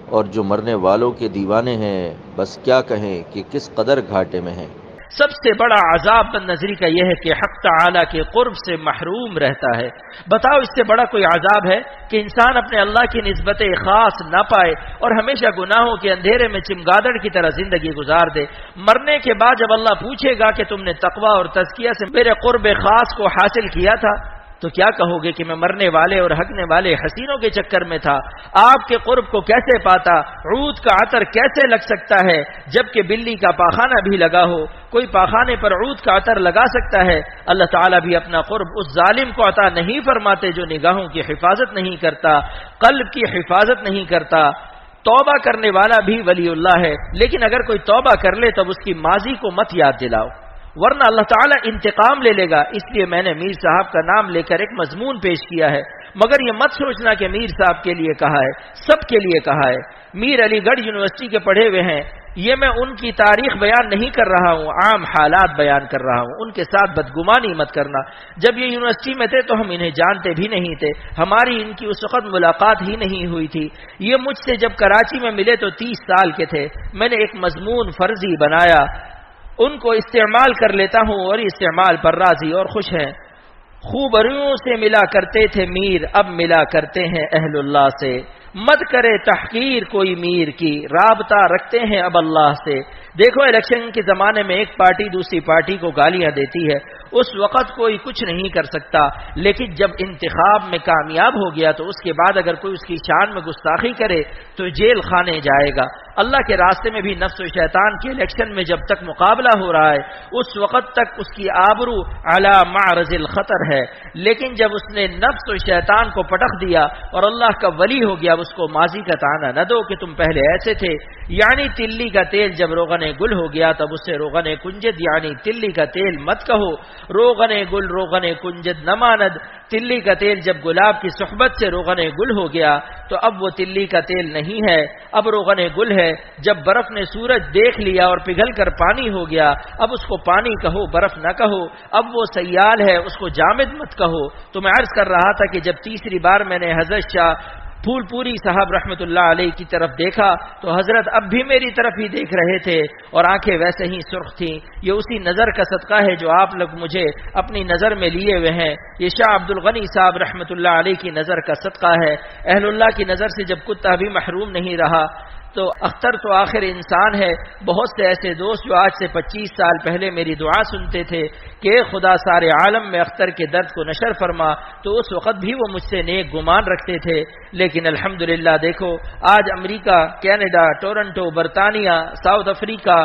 اور جو مرنے والوں کے دیوانے ہیں بس کیا کہیں کہ کس قدر گھاٹے میں ہیں. سب سے بڑا عذاب بد نظری کا یہ ہے کہ حق تعالی کے قرب سے محروم رہتا ہے. بتاؤ اس سے بڑا کوئی عذاب ہے کہ انسان اپنے اللہ کی نسبت خاص نہ پائے اور ہمیشہ گناہوں کے اندھیرے میں چمگادڑ کی طرح زندگی گزار دے. مرنے کے بعد جب اللہ پوچھے گا کہ تم نے تقوی اور تزکیہ سے میرے قرب خاص کو حاصل کیا تھا، تو کیا کہو گے کہ میں مرنے والے اور ہگنے والے حسینوں کے چکر میں تھا. آپ کے قرب کو کیسے پاتا؟ عود کا عطر کیسے لگ سکتا ہے جبکہ بلی کا پاخانہ بھی لگا ہو؟ کوئی پاخانے پر عود کا عطر لگا سکتا ہے؟ اللہ تعالیٰ بھی اپنا قرب اس ظالم کو عطا نہیں فرماتے جو نگاہوں کی حفاظت نہیں کرتا، قلب کی حفاظت نہیں کرتا. توبہ کرنے والا بھی ولی اللہ ہے، لیکن اگر کوئی توبہ کر لے تب اس کی ماضی کو مت یاد دلاؤ، ورنہ اللہ تعالیٰ انتقام لے لے گا. اس لیے میں نے میر صاحب کا نام لے کر ایک مضمون پیش کیا ہے، مگر یہ مت سوچنا کہ میر صاحب کے لیے کہا ہے، سب کے لیے کہا ہے. میر علی گڑھ یونیورسٹی کے پڑھے ہوئے ہیں. یہ میں ان کی تاریخ بیان نہیں کر رہا ہوں، عام حالات بیان کر رہا ہوں. ان کے ساتھ بدگمانی مت کرنا. جب یہ یونیورسٹی میں تھے تو ہم انہیں جانتے بھی نہیں تھے، ہماری ان کی اس وقت ملاقات ہی نہیں ہوئی تھی. یہ مجھ سے جب کراچی میں ملے تو 30 سال کے تھے. میں نے ایک مضمون فرضی بنایا، ان کو استعمال کر لیتا ہوں اور استعمال پر راضی اور خوش ہیں. خوبرویوں سے ملا کرتے تھے میر، اب ملا کرتے ہیں اہل اللہ سے. مت کرے تحقیر کوئی میر کی، رابطہ رکھتے ہیں اب اللہ سے. دیکھو الیکشن کے زمانے میں ایک پارٹی دوسری پارٹی کو گالیاں دیتی ہے، اس وقت کوئی کچھ نہیں کر سکتا، لیکن جب انتخاب میں کامیاب ہو گیا تو اس کے بعد اگر کوئی اس کی شان میں گستاخی کرے تو جیل خانے جائے گا. اللہ کے راستے میں بھی نفس و شیطان کے الیکشن میں جب تک مقابلہ ہو رہا ہے اس وقت تک اس کی آبرو علی معرض الخطر ہے، لیکن جب اس نے نفس و شیطان کو پٹخ دیا اور اللہ کا ولی ہو گیا، اس کو ماضی کا تانا نہ دو کہ تم پہلے ایسے تھے. یعنی تلی کا تیل جب روغن گل ہو گیا تب اسے روغن کنجد یعنی تلی کا تیل مت کہو. روغن گل روغن کنجد نہ ماند. تلی کا تیل جب گلاب کی صحبت سے روغن گل ہو گیا تو اب وہ تلی کا تیل نہیں ہے، اب روغن گل ہے. جب برف نے سورج دیکھ لیا اور پگھل کر پانی ہو گیا، اب اس کو پانی کہو، برف نہ کہو. اب وہ سیال ہے، اس کو جامد مت کہو. تو میں عرض کر رہا تھا کہ جب تیسری بار میں نے حضرت شاہ پھول پوری صاحب رحمت اللہ علیہ کی طرف دیکھا تو حضرت اب بھی میری طرف ہی دیکھ رہے تھے اور آنکھیں ویسے ہی سرخ تھیں. یہ اسی نظر کا صدقہ ہے جو آپ لوگ مجھے اپنی نظر میں لیے ہوئے ہیں. یہ شاہ عبد الغنی صاحب رحمت اللہ علیہ کی نظر کا صدقہ ہے. اہل اللہ کی نظر سے جب کتا بھی محروم نہیں رہا تو اختر تو آخر انسان ہے. بہت سے ایسے دوست جو آج سے 25 سال پہلے میری دعا سنتے تھے کہ خدا سارے عالم میں اختر کے درد کو نشر فرما، تو اس وقت بھی وہ مجھ سے نیک گمان رکھتے تھے. لیکن الحمدللہ دیکھو آج امریکہ، کینیڈا، ٹورنٹو، برطانیہ، South Africa,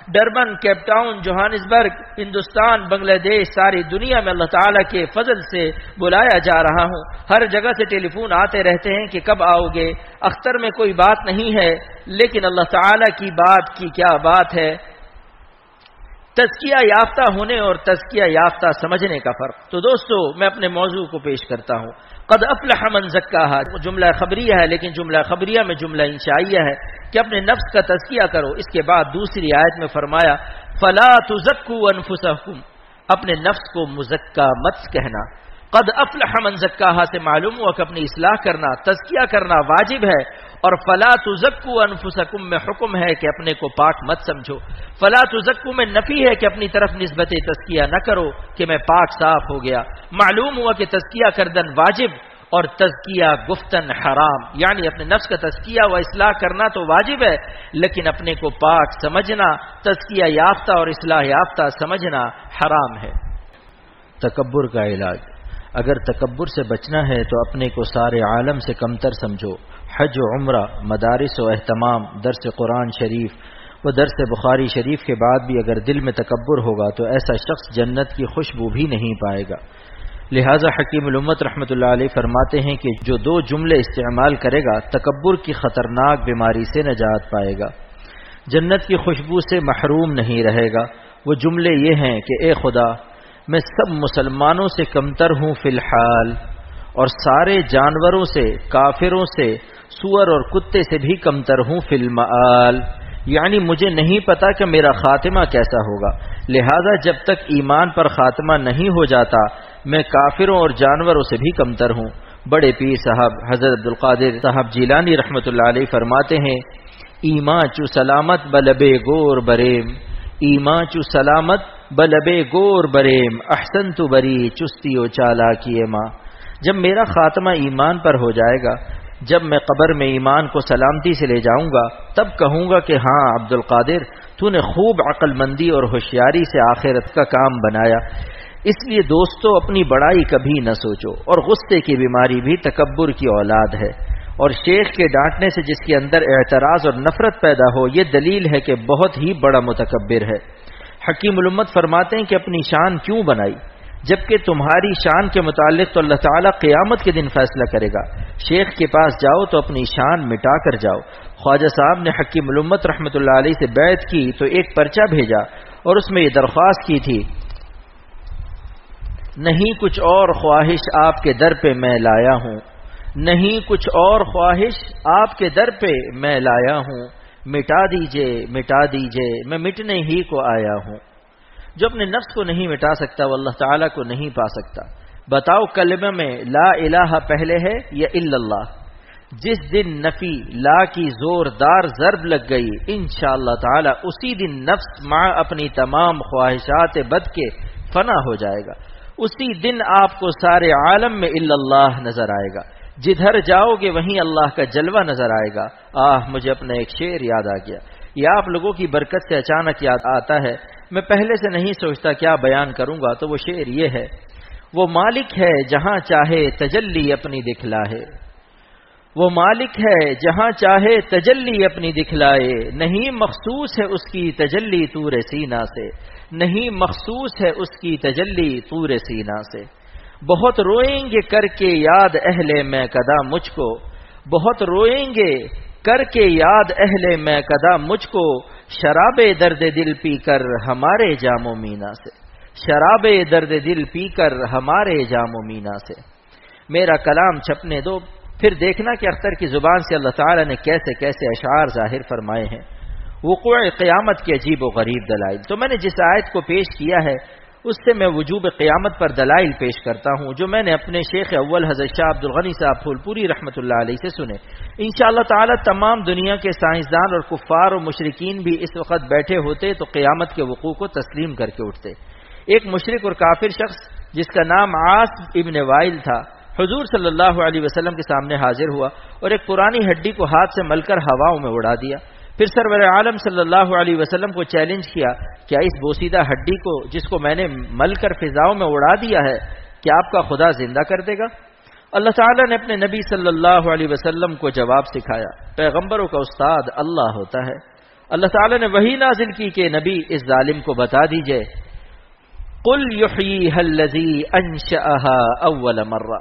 Durban, Cape Town, Johannesburg, Hindustan, Bangladesh, ساری دنیا میں اللہ تعالیٰ کے فضل سے بلایا جا رہا ہوں. ہر جگہ سے ٹیلی فون آتے رہتے ہیں کہ کب آؤ گے. اختر میں کوئی بات نہیں ہے، لیکن اللہ تعالی کی بات کی کیا بات ہے، تزکیہ یافتہ ہونے اور تزکیہ یافتہ سمجھنے کا فرق۔ تو دوستو میں اپنے موضوع کو پیش کرتا ہوں۔ قد افلح من زکاہا جملہ خبریہ ہے، لیکن جملہ خبریہ میں جملہ انشائیہ ہے کہ اپنے نفس کا تزکیہ کرو۔ اس کے بعد دوسری آیت میں فرمایا فلا تزکوا انفسکم، اپنے نفس کو مزکا مت کہنا۔ قد افلح من زکاہا سے معلوم ہوا کہ اپنی اصلاح کرنا، تزکیہ کرنا واجب ہے، اور فلا تزکوا انفسکم میں حکم ہے کہ اپنے کو پاک مت سمجھو۔ فلا تزکوا میں نفی ہے کہ اپنی طرف نسبت تزکیہ نہ کرو کہ میں پاک صاف ہو گیا۔ معلوم ہوا کہ تزکیہ کردن واجب اور تزکیہ گفتن حرام، یعنی اپنے نفس کا تزکیہ و اصلاح کرنا تو واجب ہے، لیکن اپنے کو پاک سمجھنا، تزکیہ یافتہ اور اصلاح یافتہ سمجھنا حرام ہے۔ تکبر کا علاج، اگر تکبر سے بچنا ہے تو اپنے کو سارے عالم سے کمتر سمجھو۔ حج و عمرہ، مدارس و اہتمام، درس قرآن شریف و درس بخاری شریف کے بعد بھی اگر دل میں تکبر ہوگا تو ایسا شخص جنت کی خوشبو بھی نہیں پائے گا۔ لہٰذا حکیم الامت رحمۃ اللہ علیہ فرماتے ہیں کہ جو دو جملے استعمال کرے گا تکبر کی خطرناک بیماری سے نجات پائے گا، جنت کی خوشبو سے محروم نہیں رہے گا۔ وہ جملے یہ ہیں کہ اے خدا، میں سب مسلمانوں سے کمتر ہوں فی الحال، اور سارے جانوروں سے، کافروں سے، سور اور کتے سے بھی کمتر ہوں فی المآل، یعنی مجھے نہیں پتا کہ میرا خاتمہ کیسا ہوگا، لہذا جب تک ایمان پر خاتمہ نہیں ہو جاتا میں کافروں اور جانوروں سے بھی کمتر ہوں۔ بڑے پیر صاحب حضرت عبدالقادر صاحب جیلانی رحمۃ اللہ علیہ فرماتے ہیں ایمان چو سلامت بلبے گور بریم، ایمان چو سلامت بلبے گور بریم، احسن تو بری چستی و چالاکی ماں۔ جب میرا خاتمہ ایمان پر ہو جائے گا، جب میں قبر میں ایمان کو سلامتی سے لے جاؤں گا، تب کہوں گا کہ ہاں عبدالقادر تو نے خوب عقل مندی اور ہوشیاری سے آخرت کا کام بنایا۔ اس لیے دوستو اپنی بڑائی کبھی نہ سوچو، اور غصے کی بیماری بھی تکبر کی اولاد ہے، اور شیخ کے ڈانٹنے سے جس کے اندر اعتراض اور نفرت پیدا ہو یہ دلیل ہے کہ بہت ہی بڑا متکبر ہے۔ حکیم الامت فرماتے ہیں کہ اپنی شان کیوں بنائی، جبکہ تمہاری شان کے متعلق تو اللہ تعالیٰ قیامت کے دن فیصلہ کرے گا۔ شیخ کے پاس جاؤ تو اپنی شان مٹا کر جاؤ۔ خواجہ صاحب نے حکیم الامت رحمۃ اللہ علیہ سے بیعت کی تو ایک پرچہ بھیجا اور اس میں یہ درخواست کی تھی نہیں کچھ اور خواہش آپ کے در پہ میں لایا ہوں، نہیں کچھ اور خواہش آپ کے در پہ میں لایا ہوں، مٹا دیجئے میں مٹنے ہی کو آیا ہوں۔ جو اپنے نفس کو نہیں مٹا سکتا وہ اللہ تعالیٰ کو نہیں پا سکتا۔ بتاؤ کلمہ میں لا الہ پہلے ہے یا الا اللہ؟ جس دن نفی لا کی زوردار ضرب لگ گئی انشاءاللہ تعالی اسی دن نفس مع اپنی تمام خواہشات بد کے فنا ہو جائے گا۔ اسی دن آپ کو سارے عالم میں الا اللہ نظر آئے گا، جدھر جاؤ گے وہیں اللہ کا جلوہ نظر آئے گا۔ مجھے اپنا ایک شعر یاد آ گیا، یہ آپ لوگوں کی برکت سے اچانک یاد آتا ہے، میں پہلے سے نہیں سوچتا کیا بیان کروں گا، تو وہ شعر یہ ہے، وہ مالک ہے جہاں چاہے تجلی اپنی دکھلائے، وہ مالک ہے جہاں چاہے تجلی اپنی دکھلائے، نہیں مخصوص ہے اس کی تجلی طور سینا سے، نہیں مخصوص ہے اس کی تجلی طور سینا سے۔ بہت روئیں گے کر کے یاد اہل میں قدا مجھ کو، بہت روئیں گے کر کے یاد اہل میں قدا مجھ کو، شراب درد دل پی کر ہمارے جام و مینا سے، شراب درد دل پی کر ہمارے جام و مینا سے۔ میرا کلام چھپنے دو، پھر دیکھنا کہ اختر کی زبان سے اللہ تعالیٰ نے کیسے کیسے اشعار ظاہر فرمائے ہیں۔ وقوع قیامت کے عجیب و غریب دلائل، تو میں نے جس آیت کو پیش کیا ہے اس سے میں وجوب قیامت پر دلائل پیش کرتا ہوں جو میں نے اپنے شیخ اول حضرت شاہ عبد الغنی صاحب پھول پوری رحمۃ اللہ علیہ سے سنے۔ انشاءاللہ تعالی تمام دنیا کے سائنسدان اور کفار و مشرکین بھی اس وقت بیٹھے ہوتے تو قیامت کے وقوع کو تسلیم کر کے اٹھتے۔ ایک مشرک اور کافر شخص جس کا نام عاص ابن وائل تھا حضور صلی اللہ علیہ وسلم کے سامنے حاضر ہوا اور ایک پرانی ہڈی کو ہاتھ سے مل کر ہواؤں میں اڑا دیا، پھر سرور عالم صلی اللہ علیہ وسلم کو چیلنج کیا، کیا اس بوسیدہ ہڈی کو جس کو میں نے مل کر فضاؤں میں اڑا دیا ہے کیا آپ کا خدا زندہ کر دے گا؟ اللہ تعالیٰ نے اپنے نبی صلی اللہ علیہ وسلم کو جواب سکھایا، پیغمبروں کا استاد اللہ ہوتا ہے۔ اللہ تعالیٰ نے وحی نازل کی کہ نبی اس ظالم کو بتا دیجئے قل یحییھا الذی انشأھا اول مرہ،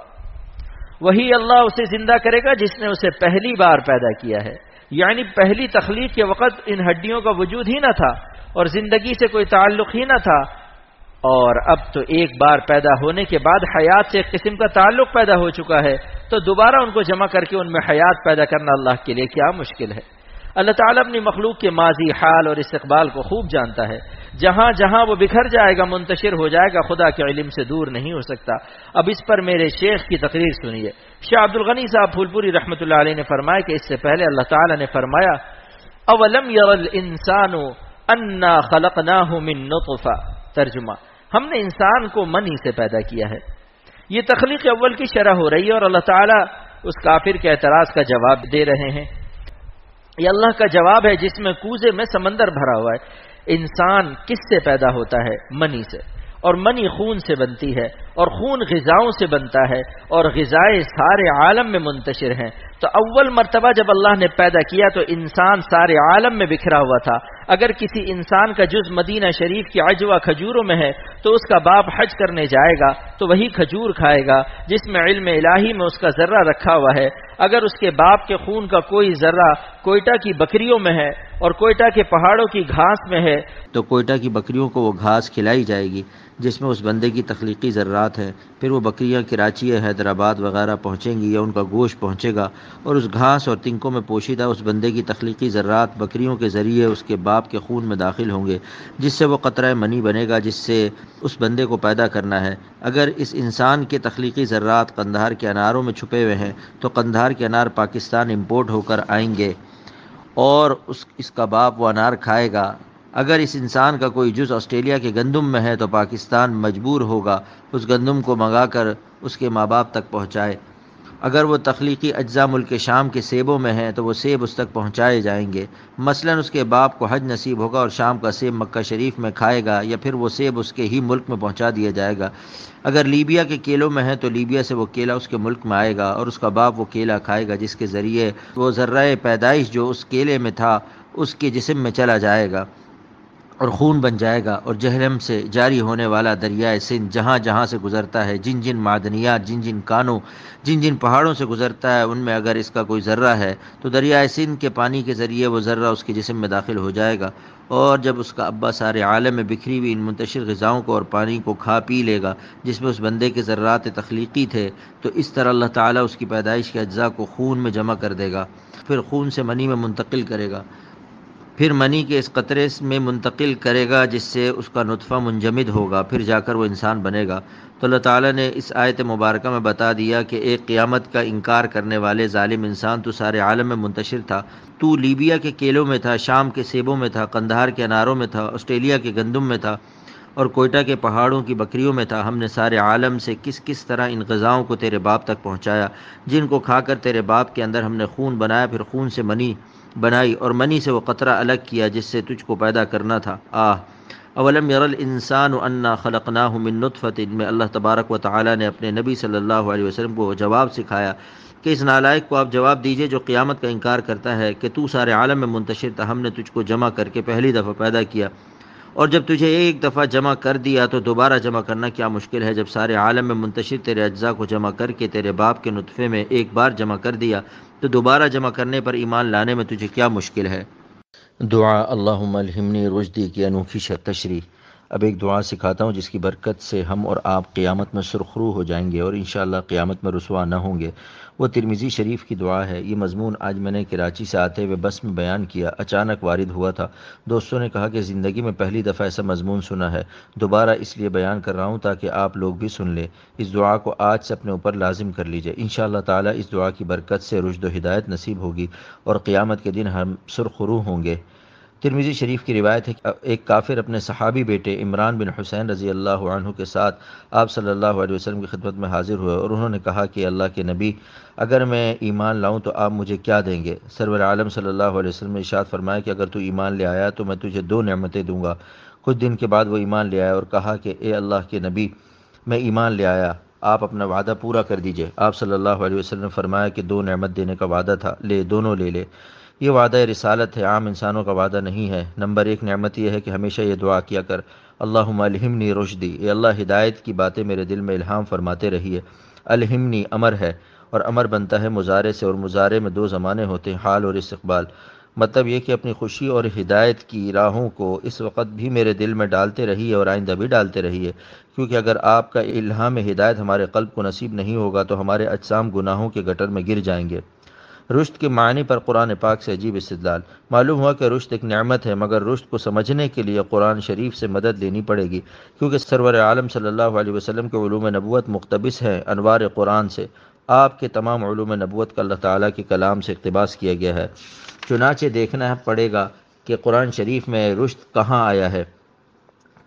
وہی اللہ اسے زندہ کرے گا جس نے اسے پہلی بار پیدا کیا ہے۔ یعنی پہلی تخلیق کے وقت ان ہڈیوں کا وجود ہی نہ تھا اور زندگی سے کوئی تعلق ہی نہ تھا، اور اب تو ایک بار پیدا ہونے کے بعد حیات سے ایک قسم کا تعلق پیدا ہو چکا ہے، تو دوبارہ ان کو جمع کر کے ان میں حیات پیدا کرنا اللہ کے لیے کیا مشکل ہے۔ اللہ تعالیٰ اپنی مخلوق کے ماضی، حال اور استقبال کو خوب جانتا ہے۔ جہاں جہاں وہ بکھر جائے گا، منتشر ہو جائے گا، خدا کے علم سے دور نہیں ہو سکتا۔ اب اس پر میرے شیخ کی تقریر سنیے۔ شاہ عبد الغنی صاحب پھول پوری رحمۃ اللہ علیہ نے فرمایا کہ اس سے پہلے اللہ تعالیٰ نے فرمایا اولم یر الانسان انا خلقناہ من نطفہ، ترجمہ ہم نے انسان کو منی سے پیدا کیا ہے۔ یہ تخلیق اول کی شرح ہو رہی ہے اور اللہ تعالیٰ اس کافر کے اعتراض کا جواب دے رہے ہیں۔ یہ اللہ کا جواب ہے جس میں کوزے میں سمندر بھرا ہوا ہے۔ انسان کس سے پیدا ہوتا ہے؟ منی سے، اور منی خون سے بنتی ہے، اور خون غذاؤں سے بنتا ہے، اور غذائیں سارے عالم میں منتشر ہیں۔ تو اول مرتبہ جب اللہ نے پیدا کیا تو انسان سارے عالم میں بکھرا ہوا تھا۔ اگر کسی انسان کا جز مدینہ شریف کی عجوہ کھجوروں میں ہے تو اس کا باپ حج کرنے جائے گا تو وہی کھجور کھائے گا جس میں علم الہی میں اس کا ذرہ رکھا ہوا ہے۔ اگر اس کے باپ کے خون کا کوئی ذرہ کوئٹہ کی بکریوں میں ہے اور کوئٹہ کے پہاڑوں کی گھاس میں ہے تو کوئٹہ کی بکریوں کو وہ گھاس کھلائی جائے گی جس میں اس بندے کی تخلیقی ذرات ہیں۔ پھر وہ بکریاں کراچی یا حیدرآباد وغیرہ پہنچیں گی یا ان کا گوشت پہنچے گا، اور اس گھاس اور تنکوں میں پوشیدہ اس بندے کی تخلیقی ذرات بکریوں کے ذریعے اس کے باپ کے خون میں داخل ہوں گے، جس سے وہ قطرہ منی بنے گا جس سے اس بندے کو پیدا کرنا ہے۔ اگر اس انسان کے تخلیقی ذرات قندھار کے اناروں میں چھپے ہوئے ہیں تو قندھار کے انار پاکستان امپورٹ ہو کر آئیں گے اور اس کا باپ وہ انار کھائے گا۔ اگر اس انسان کا کوئی جز آسٹریلیا کے گندم میں ہے تو پاکستان مجبور ہوگا اس گندم کو منگا کر اس کے ماں باپ تک پہنچائے۔ اگر وہ تخلیقی اجزاء ملک شام کے سیبوں میں ہیں تو وہ سیب اس تک پہنچائے جائیں گے۔ مثلا اس کے باپ کو حج نصیب ہوگا اور شام کا سیب مکہ شریف میں کھائے گا، یا پھر وہ سیب اس کے ہی ملک میں پہنچا دیا جائے گا۔ اگر لیبیا کے کیلوں میں ہے تو لیبیا سے وہ کیلا اس کے ملک میں آئے گا اور اس کا باپ وہ کیلا کھائے گا جس کے ذریعے وہ ذرہ پیدائش جو اس کیلے میں تھا اس کے جسم میں چلا جائے گا اور خون بن جائے گا، اور جہلم سے جاری ہونے والا دریائے سندھ جہاں جہاں سے گزرتا ہے، جن جن معدنیات، جن جن کانوں، جن جن پہاڑوں سے گزرتا ہے، ان میں اگر اس کا کوئی ذرہ ہے تو دریائے سندھ کے پانی کے ذریعے وہ ذرہ اس کے جسم میں داخل ہو جائے گا، اور جب اس کا ابا سارے عالم میں بکھری ہوئی ان منتشر غذاؤں کو اور پانی کو کھا پی لے گا جس میں اس بندے کے ذرات تخلیقی تھے، تو اس طرح اللہ تعالیٰ اس کی پیدائش کے اجزاء کو خون میں جمع کر دے گا، پھر خون سے منی میں منتقل کرے گا، پھر منی کے اس قطرے میں منتقل کرے گا جس سے اس کا نطفہ منجمد ہوگا، پھر جا کر وہ انسان بنے گا۔ تو اللہ تعالیٰ نے اس آیت مبارکہ میں بتا دیا کہ ایک قیامت کا انکار کرنے والے ظالم انسان تو سارے عالم میں منتشر تھا، تو لیبیا کے کیلوں میں تھا، شام کے سیبوں میں تھا، قندھار کے اناروں میں تھا، آسٹریلیا کے گندم میں تھا، اور کوئٹہ کے پہاڑوں کی بکریوں میں تھا۔ ہم نے سارے عالم سے کس کس طرح ان غذاؤں کو تیرے باپ تک پہنچایا، جن کو کھا کر تیرے باپ کے اندر ہم نے خون بنایا، پھر خون سے منی بنائی اور منی سے وہ قطرہ الگ کیا جس سے تجھ کو پیدا کرنا تھا۔ اولم یر الانسان انا خلقناہ من نطفۃ میں اللہ تبارک و تعالی نے اپنے نبی صلی اللہ علیہ وسلم کو جواب سکھایا کہ اس نالائق کو آپ جواب دیجئے جو قیامت کا انکار کرتا ہے کہ تو سارے عالم میں منتشر تھا، ہم نے تجھ کو جمع کر کے پہلی دفعہ پیدا کیا، اور جب تجھے ایک دفعہ جمع کر دیا تو دوبارہ جمع کرنا کیا مشکل ہے؟ جب سارے عالم میں منتشر تیرے اجزاء کو جمع کر کے تیرے باپ کے نطفے میں ایک بار جمع کر دیا تو دوبارہ جمع کرنے پر ایمان لانے میں تجھے کیا مشکل ہے؟ دعا اللہم الہمنی رشدی کی انوکھی تشریح۔ اب ایک دعا سکھاتا ہوں جس کی برکت سے ہم اور آپ قیامت میں سرخرو ہو جائیں گے اور انشاءاللہ قیامت میں رسوا نہ ہوں گے۔ وہ ترمذی شریف کی دعا ہے۔ یہ مضمون آج میں نے کراچی سے آتے ہوئے بس میں بیان کیا، اچانک وارد ہوا تھا۔ دوستوں نے کہا کہ زندگی میں پہلی دفعہ ایسا مضمون سنا ہے، دوبارہ اس لیے بیان کر رہا ہوں تاکہ آپ لوگ بھی سن لیں۔ اس دعا کو آج سے اپنے اوپر لازم کر لیجئے، انشاءاللہ تعالی اس دعا کی برکت سے رشد و ہدایت نصیب ہوگی اور قیامت کے دن ہم سرخرو ہوں گے۔ ترمذی شریف کی روایت ہے کہ ایک کافر اپنے صحابی بیٹے عمران بن حسین رضی اللہ عنہ کے ساتھ آپ صلی اللہ علیہ وسلم کی خدمت میں حاضر ہوئے اور انہوں نے کہا کہ اللہ کے نبی، اگر میں ایمان لاؤں تو آپ مجھے کیا دیں گے؟ سرور عالم صلی اللہ علیہ وسلم نے ارشاد فرمایا کہ اگر تو ایمان لے آیا تو میں تجھے 2 نعمتیں دوں گا۔ کچھ دن کے بعد وہ ایمان لے آیا اور کہا کہ اے اللہ کے نبی، میں ایمان لے آیا، آپ اپنا وعدہ پورا کر دیجئے۔ آپ صلی اللہ علیہ وسلم نے فرمایا کہ 2 نعمت دینے کا وعدہ تھا، لے دونوں لے لے۔ یہ وعدہ رسالت ہے، عام انسانوں کا وعدہ نہیں ہے۔ نمبر 1 نعمت یہ ہے کہ ہمیشہ یہ دعا کیا کر، اللہم الہمنی رشدی، اے اللہ ہدایت کی باتیں میرے دل میں الہام فرماتے رہیے۔ الہمنی امر ہے اور امر بنتا ہے مضارع سے، اور مضارع میں دو زمانے ہوتے ہیں، حال اور استقبال۔ مطلب یہ کہ اپنی خوشی اور ہدایت کی راہوں کو اس وقت بھی میرے دل میں ڈالتے رہیے اور آئندہ بھی ڈالتے رہیے، کیونکہ اگر آپ کا الہام ہدایت ہمارے قلب کو نصیب نہیں ہوگا تو ہمارے اجسام گناہوں کے گٹر میں گر جائیں گے۔ رشد کے معنی پر قرآن پاک سے عجیب استدلال۔ معلوم ہوا کہ رشد ایک نعمت ہے، مگر رشد کو سمجھنے کے لیے قرآن شریف سے مدد لینی پڑے گی، کیونکہ سرور عالم صلی اللہ علیہ وسلم کے علوم نبوت مقتبس ہیں انوار قرآن سے۔ آپ کے تمام علوم نبوت کا اللہ تعالیٰ کے کلام سے اقتباس کیا گیا ہے، چنانچہ دیکھنا پڑے گا کہ قرآن شریف میں رشد کہاں آیا ہے۔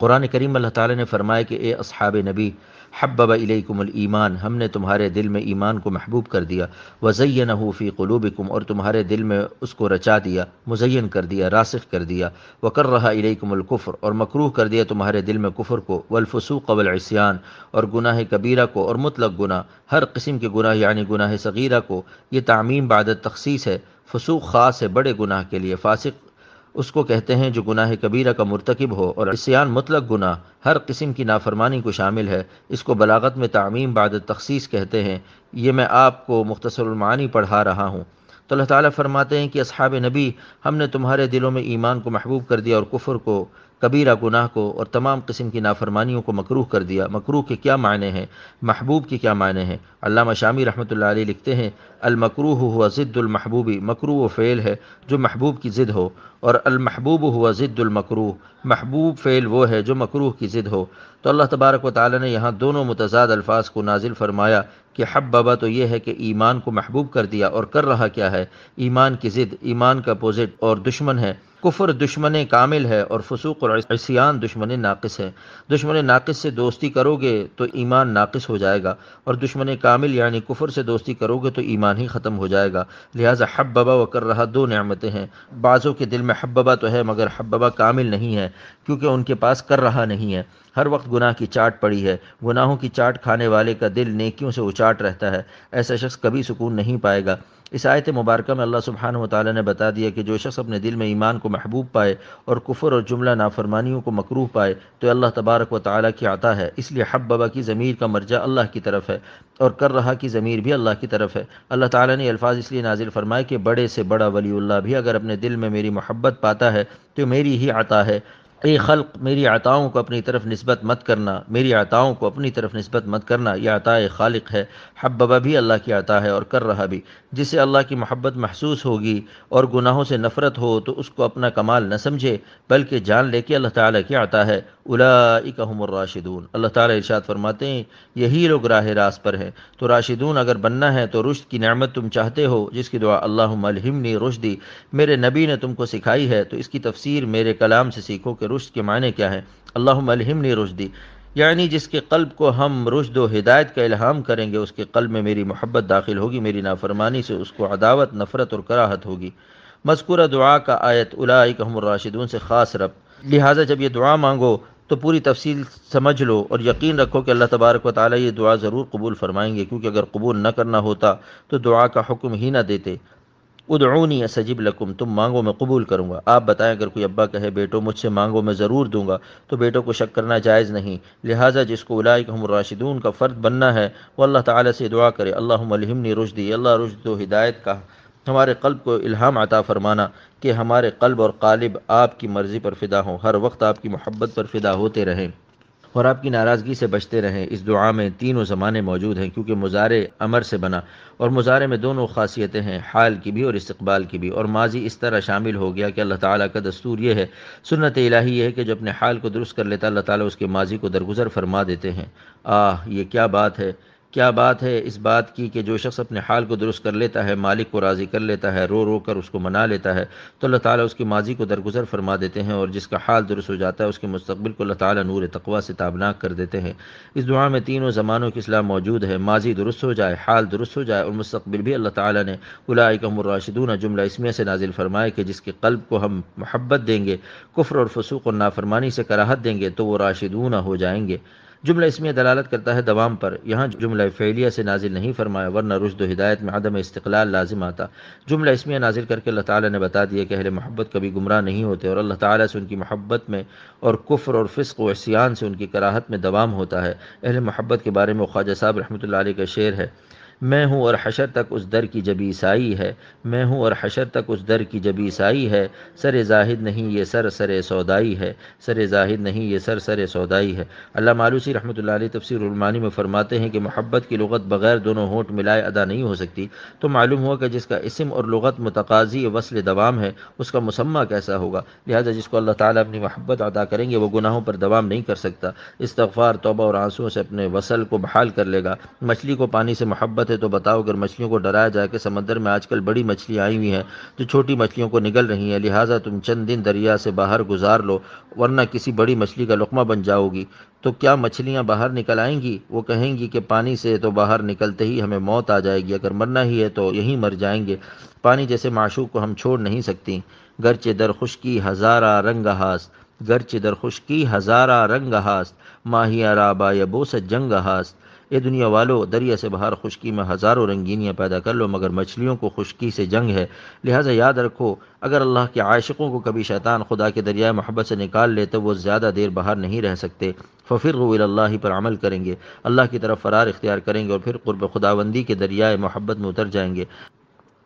قرآن کریم اللہ تعالیٰ نے فرمایا کہ اے اصحاب نبی، حبب الیکم الایمان، ہم نے تمہارے دل میں ایمان کو محبوب کر دیا، وزینہ فی قلوبکم، اور تمہارے دل میں اس کو رچا دیا، مزین کر دیا، راسخ کر دیا، وکرہ الیکم الکفر، اور مکروہ کر دیا تمہارے دل میں کفر کو، والفسوق والعصیان، اور گناہ کبیرہ کو اور مطلق گناہ، ہر قسم کے گناہ یعنی گناہ صغیرہ کو۔ یہ تعمیم بعد تخصیص ہے، فسوق خاص ہے بڑے گناہ کے لیے، فاسق اس کو کہتے ہیں جو گناہ کبیرہ کا مرتکب ہو، اور عصیان مطلق گناہ ہر قسم کی نافرمانی کو شامل ہے، اس کو بلاغت میں تعمیم بعد تخصیص کہتے ہیں۔ یہ میں آپ کو مختصر المعانی پڑھا رہا ہوں۔ تو اللہ تعالیٰ فرماتے ہیں کہ اصحاب نبی، ہم نے تمہارے دلوں میں ایمان کو محبوب کر دیا اور کفر کو، کبیرہ گناہ کو اور تمام قسم کی نافرمانیوں کو مکروہ کر دیا۔ مکروہ کے کیا معنی ہیں؟ محبوب کے کیا معنی ہیں؟ علامہ شامی رحمۃ اللہ علیہ لکھتے ہیں المکروہ ہوا ضد المحبوبی، مکروہ وہ فعل ہے جو محبوب کی ضد ہو، اور المحبوب ہوا ضد المکروہ، محبوب فعل وہ ہے جو مکروہ کی ضد ہو۔ تو اللہ تبارک و تعالی نے یہاں دونوں متضاد الفاظ کو نازل فرمایا کہ حببہ تو یہ ہے کہ ایمان کو محبوب کر دیا، اور کر رہا کیا ہے؟ ایمان کی ضد، ایمان کا اپوزٹ اور دشمن ہے۔ کفر دشمن کامل ہے اور فسوق اور عصیان دشمن ناقص ہے۔ دشمن ناقص سے دوستی کرو گے تو ایمان ناقص ہو جائے گا، اور دشمن کامل یعنی کفر سے دوستی کرو گے تو ایمان ہی ختم ہو جائے گا۔ لہٰذا حببہ و کر رہا دو نعمتیں ہیں۔ بعضوں کے دل میں حببہ تو ہے مگر حببہ کامل نہیں ہے، کیونکہ ان کے پاس کر رہا نہیں ہے، ہر وقت گناہ کی چاٹ پڑی ہے۔ گناہوں کی چاٹ کھانے والے کا دل نیکیوں سے اچاٹ رہتا ہے، ایسا شخص کبھی سکون نہیں پائے گا۔ اس آیت مبارکہ میں اللہ سبحانہ و تعالی نے بتا دیا کہ جو شخص اپنے دل میں ایمان کو محبوب پائے اور کفر اور جملہ نافرمانیوں کو مکروہ پائے تو اللہ تبارک و تعالی کی عطا ہے، اس لیے حببہ کی ضمیر کا مرجع اللہ کی طرف ہے، اور کر رہا کی ضمیر بھی اللہ کی طرف ہے۔ اللہ تعالی نے الفاظ اس لیے نازل فرمائے کہ بڑے سے بڑا ولی اللہ بھی اگر اپنے دل میں میری محبت پاتا ہے تو میری ہی عطا ہے۔ اے خلق، میری عطاؤں کو اپنی طرف نسبت مت کرنا، میری عطاؤں کو اپنی طرف نسبت مت کرنا، یہ عطا خالق ہے۔ حببہ بھی اللہ کی عطا ہے اور کر رہا بھی۔ جسے اللہ کی محبت محسوس ہوگی اور گناہوں سے نفرت ہو تو اس کو اپنا کمال نہ سمجھے، بلکہ جان لے کہ اللہ تعالیٰ کی عطا ہے۔ اولئک هم الراشدون، اللہ تعالیٰ ارشاد فرماتے ہیں یہی لوگ راہ راست پر ہیں۔ تو راشدون اگر بننا ہے تو رشد کی نعمت تم چاہتے ہو، جس کی دعا اللہم الہمنی رشدی میرے نبی نے تم کو سکھائی ہے، تو اس کی تفسیر میرے کلام سے سیکھو کہ رشد کے معنی کیا ہے۔ اللہم الہمنی رشدی یعنی جس کے قلب کو ہم رشد و ہدایت کا الہام کریں گے اس کے قلب میں میری محبت داخل ہوگی، میری نافرمانی سے اس کو عداوت، نفرت اور کراہت ہوگی۔ مذکورہ دعا کا آیت اولئک هم الراشدون سے خاص ربط، لہٰذا جب یہ دعا مانگو تو پوری تفصیل سمجھ لو اور یقین رکھو کہ اللہ تبارک و تعالیٰ یہ دعا ضرور قبول فرمائیں گے، کیونکہ اگر قبول نہ کرنا ہوتا تو دعا کا حکم ہی نہ دیتے۔ ادعونی استجب لکم، تم مانگو میں قبول کروں گا۔ آپ بتائیں اگر کوئی ابا کہے بیٹو مجھ سے مانگو میں ضرور دوں گا، تو بیٹوں کو شک کرنا جائز نہیں۔ لہٰذا جس کو اولئک هم الراشدون کا فرد بننا ہے وہ اللہ تعالیٰ سے دعا کرے اللہم الہمنی رشدی، اللہ رشد و ہدایت کا ہمارے قلب کو الہام عطا فرمانا کہ ہمارے قلب اور قالب آپ کی مرضی پر فدا ہوں، ہر وقت آپ کی محبت پر فدا ہوتے رہیں اور آپ کی ناراضگی سے بچتے رہیں۔ اس دعا میں تینوں زمانے موجود ہیں کیونکہ مضارع امر سے بنا، اور مضارع میں دونوں خاصیتیں ہیں، حال کی بھی اور استقبال کی بھی، اور ماضی اس طرح شامل ہو گیا کہ اللہ تعالیٰ کا دستور یہ ہے، سنت الہی یہ ہے کہ جو اپنے حال کو درست کر لیتا اللہ تعالیٰ اس کے ماضی کو درگزر فرما دیتے ہیں۔ یہ کیا بات ہے، کیا بات ہے اس بات کی کہ جو شخص اپنے حال کو درست کر لیتا ہے، مالک کو راضی کر لیتا ہے، رو رو کر اس کو منا لیتا ہے، تو اللہ تعالیٰ اس کی ماضی کو درگزر فرما دیتے ہیں، اور جس کا حال درست ہو جاتا ہے اس کے مستقبل کو اللہ تعالیٰ نور تقویٰ سے تابناک کر دیتے ہیں۔ اس دعا میں تینوں زمانوں کی اصلاح موجود ہے، ماضی درست ہو جائے، حال درست ہو جائے، اور مستقبل بھی اللہ تعالیٰ نے اولئک هم الراشدون جملہ اسمیہ سے نازل فرمائے کہ جس کے قلب کو ہم محبت دیں گے، کفر اور فسوق اور نافرمانی سے کراہت دیں گے تو وہ راشدون ہو جائیں گے۔ جملہ اسمیہ دلالت کرتا ہے دوام پر، یہاں جملہ فعلیہ سے نازل نہیں فرمایا، ورنہ رشد و ہدایت میں عدم استقلال لازم آتا۔ جملہ اسمیہ نازل کر کے اللہ تعالیٰ نے بتا دیا کہ اہل محبت کبھی گمراہ نہیں ہوتے، اور اللہ تعالیٰ سے ان کی محبت میں اور کفر اور فسق و عصیان سے ان کی کراہت میں دوام ہوتا ہے۔ اہل محبت کے بارے میں خواجہ صاحب رحمۃ اللہ علیہ کا شعر ہے، میں ہوں اور حشر تک اس در کی جبی سائی ہے، میں ہوں اور حشر تک اس در کی جبی سائی ہے، سر زاہد نہیں یہ سر سودائی ہے، سر زاہد نہیں یہ سر سودائی ہے۔ علامہ آلوسی رحمۃ اللہ علیہ تفسیر المعانی میں فرماتے ہیں کہ محبت کی لغت بغیر دونوں ہونٹ ملائے ادا نہیں ہو سکتی، تو معلوم ہوا کہ جس کا اسم اور لغت متقاضی وصل دوام ہے اس کا مسمى کیسا ہوگا۔ لہذا جس کو اللہ تعالیٰ اپنی محبت عطا کریں گے وہ گناہوں پر دوام نہیں کر سکتا، استغفار، توبہ اور آنسوؤں سے اپنے وصل کو بحال کر لے گا۔ مچھلی کو پانی سے محبت ہے تو بتاؤ اگر مچھلیوں کو ڈرایا جائے کہ سمندر میں آج کل بڑی مچھلیاں آئی ہوئی ہیں جو چھوٹی مچھلیوں کو نگل رہی ہیں، لہٰذا تم چند دن دریا سے باہر گزار لو ورنہ کسی بڑی مچھلی کا لقمہ بن جاؤ گی، تو کیا مچھلیاں باہر نکل آئیں گی؟ وہ کہیں گی کہ پانی سے تو باہر نکلتے ہی ہمیں موت آ جائے گی، اگر مرنا ہی ہے تو یہیں مر جائیں گے۔ پانی جیسے معشوق کو ہم چھوڑ نہیں سکتی، گرچہ در خشکی ہزارہ رنگ ہاست، گرچہ در خشکی ہزارہ رنگ ہاست، ماہی رابا یا بوس جنگ ہاست۔ اے دنیا والو، دریا سے باہر خشکی میں ہزاروں رنگینیاں پیدا کر لو مگر مچھلیوں کو خشکی سے جنگ ہے، لہٰذا یاد رکھو اگر اللہ کے عاشقوں کو کبھی شیطان خدا کے دریائے محبت سے نکال لے تو وہ زیادہ دیر باہر نہیں رہ سکتے۔ ففروا الی اللہ پر عمل کریں گے، اللہ کی طرف فرار اختیار کریں گے اور پھر قرب خداوندی کے دریائے محبت میں اتر جائیں گے۔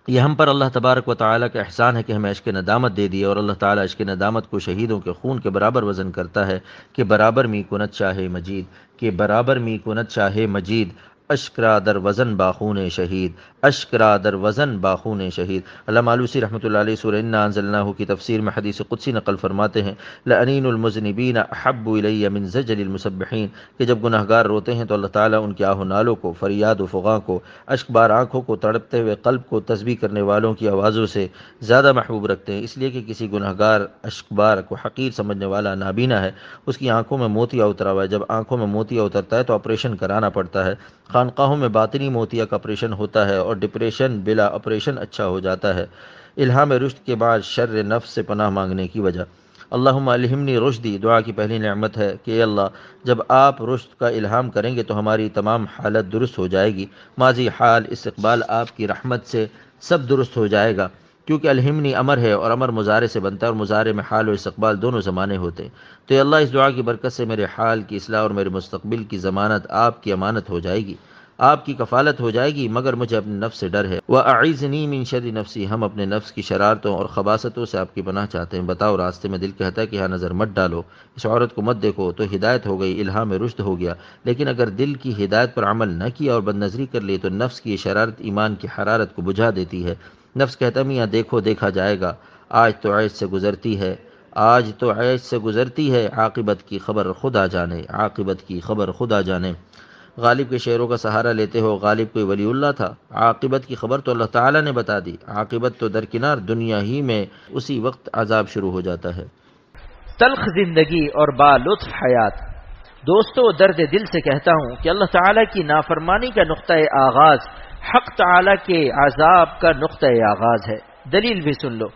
یہ ہم پر اللہ تبارک و تعالیٰ کا احسان ہے کہ ہمیں عشق ندامت دے دی، اور اللہ تعالیٰ عشق ندامت کو شہیدوں کے خون کے برابر وزن کرتا ہے کہ برابر می کند شاہ مجید، کہ برابر می کند شاہ مجید، اشک را در وزن باخون شہید، اشک را در وزن باخون شہید۔ علامہ آلوسی رحمۃ اللہ علیہ سورہ انا انزلناہ کی تفسیر میں حدیث قدسی نقل فرماتے ہیں، لأنین المذنبین احب الی من زجل المسبحین، کہ جب گناہ گار روتے ہیں تو اللہ تعالیٰ ان کے آہ و نالوں کو، فریاد و فغاں کو، اشک بار آنکھوں کو، تڑپتے ہوئے قلب کو تسبیح کرنے والوں کی آوازوں سے زیادہ محبوب رکھتے ہیں، اس لیے کہ کسی گناہ گار اشک بار کو حقیر سمجھنے والا نابینا ہے، اس کی آنکھوں میں موتیا اترا ہوا ہے، جب آنکھوں میں موتیا اترتا ہے تو آپریشن کرانا پڑتا ہے، خانقاہوں میں باطنی موتیا کا آپریشن ہوتا ہے اور ڈپریشن بلا آپریشن اچھا ہو جاتا ہے۔ الہام رشد کے بعد شر نفس سے پناہ مانگنے کی وجہ۔ اللہم الہمنی رشدی دعا کی پہلی نعمت ہے کہ اے اللہ جب آپ رشد کا الہام کریں گے تو ہماری تمام حالت درست ہو جائے گی، ماضی، حال، استقبال آپ کی رحمت سے سب درست ہو جائے گا، کیونکہ الہمنی امر ہے اور امر مضارع سے بنتا ہے اور مضارع میں حال و استقبال دونوں زمانے ہوتے ہیں، تو اے اللہ اس دعا کی برکت سے میرے حال کی اصلاح اور میرے مستقبل کی ضمانت آپ کی امانت ہو جائے گی، آپ کی کفالت ہو جائے گی، مگر مجھے اپنے نفس سے ڈر ہے۔ وَأَعِذْنِي مِن شَرِّ نَفْسِي، ہم اپنے نفس کی شرارتوں اور خباثتوں سے آپ کی پناہ چاہتے ہیں۔ بتاؤ راستے میں دل کہتا ہے کہ یہاں نظر مت ڈالو، اس عورت کو مت دیکھو، تو ہدایت ہو گئی، الہام رشد ہو گیا، لیکن اگر دل کی ہدایت پر عمل نہ کیا اور بد نظری کر لی تو نفس کی یہ شرارت ایمان کی حرارت کو بجھا دیتی ہے۔ نفس کہتا میاں دیکھو دیکھا جائے گا، آج تو عیش سے گزرتی ہے، آج تو عیش سے گزرتی ہے، عاقبت کی خبر خدا جانے، عاقبت کی خبر خدا جانے۔ غالب کے شعروں کا سہارا لیتے ہو، غالب کوئی ولی اللہ تھا، عاقبت کی خبر تو اللہ تعالیٰ نے بتا دی، عاقبت تو درکنار دنیا ہی میں اسی وقت عذاب شروع ہو جاتا ہے۔ تلخ زندگی اور با لطف حیات۔ دوستو درد دل سے کہتا ہوں کہ اللہ تعالیٰ کی نافرمانی کا نقطۂ آغاز حق تعالیٰ کے عذاب کا نقطۂ آغاز ہے۔ دلیل بھی سن لو،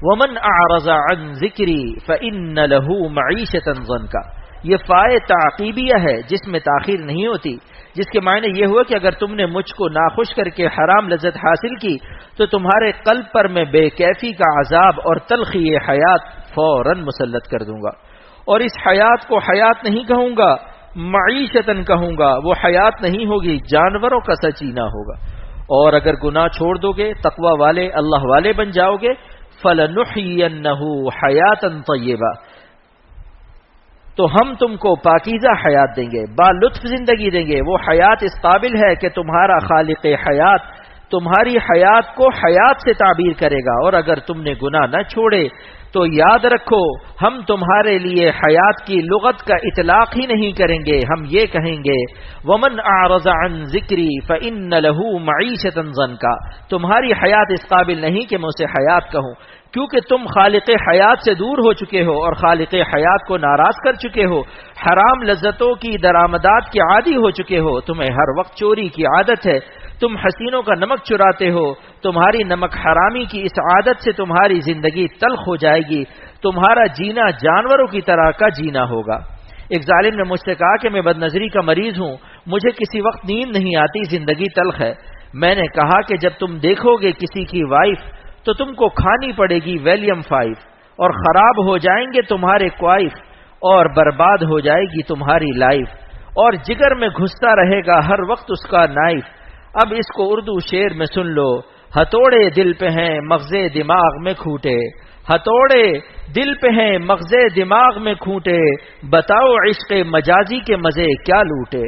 ومن اعرض عن ذکری فإن له معیشۃ ضنکا، یہ فائے تعقیبیہ ہے جس میں تاخیر نہیں ہوتی، جس کے معنی یہ ہوا کہ اگر تم نے مجھ کو ناخوش کر کے حرام لذت حاصل کی تو تمہارے قلب پر میں بے کیفی کا عذاب اور تلخی حیات فوراً مسلط کر دوں گا، اور اس حیات کو حیات نہیں کہوں گا، معیشتاً کہوں گا، وہ حیات نہیں ہوگی، جانوروں کا سچینہ ہوگا۔ اور اگر گناہ چھوڑ دو گے، تقوی والے اللہ والے بن جاؤ گے، فَلَنُحْيِيَنَّهُ حَيَاتًا طَيِّبَةً، تو ہم تم کو پاکیزہ حیات دیں گے، با لطف زندگی دیں گے۔ وہ حیات اس قابل ہے کہ تمہارا خالق حیات تمہاری حیات کو حیات سے تعبیر کرے گا، اور اگر تم نے گناہ نہ چھوڑے تو یاد رکھو ہم تمہارے لیے حیات کی لغت کا اطلاق ہی نہیں کریں گے، ہم یہ کہیں گے ومن اعرض عن ذکری فإن له معیشۃ ضنکا، تمہاری حیات اس قابل نہیں کہ میں اسے حیات کہوں، کیونکہ تم خالق حیات سے دور ہو چکے ہو اور خالق حیات کو ناراض کر چکے ہو، حرام لذتوں کی درآمدات کے عادی ہو چکے ہو، تمہیں ہر وقت چوری کی عادت ہے، تم حسینوں کا نمک چراتے ہو، تمہاری نمک حرامی کی اس عادت سے تمہاری زندگی تلخ ہو جائے گی، تمہارا جینا جانوروں کی طرح کا جینا ہوگا۔ ایک ظالم نے مجھ سے کہا کہ میں بد نظری کا مریض ہوں، مجھے کسی وقت نیند نہیں آتی، زندگی تلخ ہے۔ میں نے کہا کہ جب تم دیکھو گے کسی کی وائف تو تم کو کھانی پڑے گی ویلیم 5، اور خراب ہو جائیں گے تمہارے کوائف، اور برباد ہو جائے گی تمہاری لائف، اور جگر میں گھستا رہے گا ہر وقت اس کا نائف۔ اب اس کو اردو شعر میں سن لو، ہتھوڑے دل پہ ہیں مغزے دماغ میں کھوٹے، ہتھوڑے دل پہ ہیں مغزے دماغ میں کھوٹے، بتاؤ عشق مجازی کے مزے کیا لوٹے۔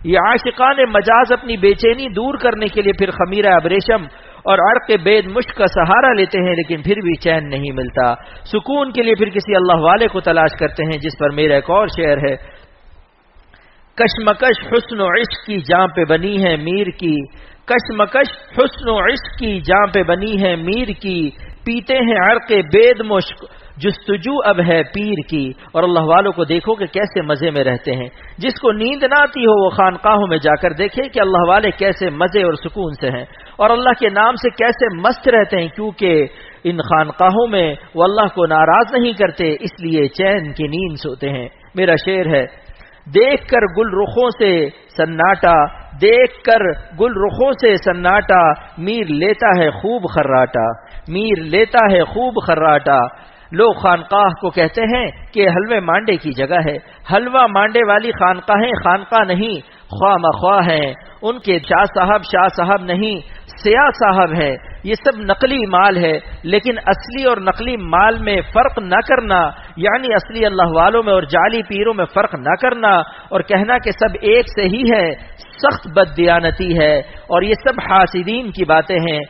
یہ عاشقان مجاز اپنی بے چینی دور کرنے کے لیے پھر خمیرہ ابریشم اور عرق بید مشک کا سہارا لیتے ہیں، لیکن پھر بھی چین نہیں ملتا۔ سکون کے لیے پھر کسی اللہ والے کو تلاش کرتے ہیں، جس پر میرا ایک اور شعر ہے، کشمکش حسن و عشق کی جاں پہ بنی ہے میر کی، کشمکش حسن و عشق کی جاں پہ بنی ہے میر کی، پیتے ہیں عرق بید مشک جستجو اب ہے پیر کی۔ اور اللہ والوں کو دیکھو کہ کیسے مزے میں رہتے ہیں، جس کو نیند نہ آتی ہو وہ خانقاہوں میں جا کر دیکھے کہ اللہ والے کیسے مزے اور سکون سے ہیں، اور اللہ کے نام سے کیسے مست رہتے ہیں، کیونکہ ان خانقاہوں میں وہ اللہ کو ناراض نہیں کرتے، اس لیے چین کی نیند سوتے ہیں۔ میرا شعر ہے، دیکھ کر گل رخوں سے سناٹا، دیکھ کر گل رخوں سے سناٹا، میر لیتا ہے خوب خراٹا، میر لیتا ہے خوب خراٹا۔ لوگ خانقاہ کو کہتے ہیں کہ حلوے مانڈے کی جگہ ہے، حلوہ مانڈے والی خانقاہیں خانقاہ نہیں، خواہ مخواہ ہیں، ان کے شاہ صاحب نہیں، سیاہ صاحب ہے۔ یہ سب نقلی مال ہے، لیکن اصلی اور نقلی مال میں فرق نہ کرنا، یعنی اصلی اللہ والوں میں اور جعلی پیروں میں فرق نہ کرنا اور کہنا کہ سب ایک سے ہی ہے، سخت بددیانتی ہے، اور یہ سب حاسدین کی باتیں ہیں۔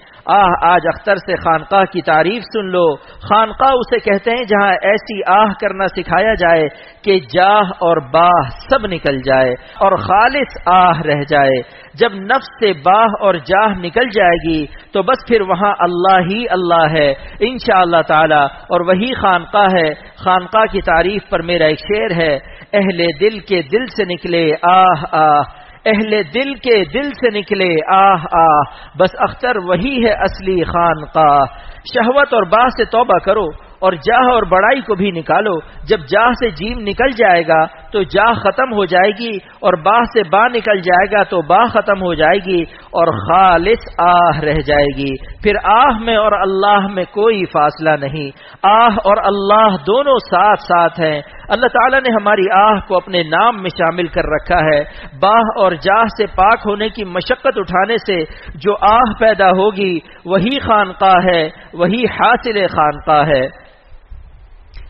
آج اختر سے خانقاہ کی تعریف سن لو۔ خانقاہ اسے کہتے ہیں جہاں ایسی آہ کرنا سکھایا جائے کہ جاہ اور باہ سب نکل جائے اور خالص آہ رہ جائے۔ جب نفس سے باہ اور جاہ نکل جائے گی تو بس پھر وہاں اللہ ہی اللہ ہے انشاءاللہ تعالی، اور وہی خانقاہ ہے۔ خانقاہ کی تعریف پر میرا ایک شعر ہے، اہل دل کے دل سے نکلے آہ آہ، اہل دل کے دل سے نکلے آہ آہ، بس اختر وہی ہے اصلی خانقاہ۔ شہوت اور باہ سے توبہ کرو اور جاہ اور بڑائی کو بھی نکالو۔ جب جاہ سے جیم نکل جائے گا تو جاہ ختم ہو جائے گی، اور باہ سے با نکل جائے گا تو با ختم ہو جائے گی، اور خالص آہ رہ جائے گی۔ پھر آہ میں اور اللہ میں کوئی فاصلہ نہیں، آہ اور اللہ دونوں ساتھ ساتھ ہیں۔ اللہ تعالیٰ نے ہماری آہ کو اپنے نام میں شامل کر رکھا ہے۔ باہ اور جاہ سے پاک ہونے کی مشقت اٹھانے سے جو آہ پیدا ہوگی وہی خانقاہ ہے، وہی حاصل خانقاہ ہے۔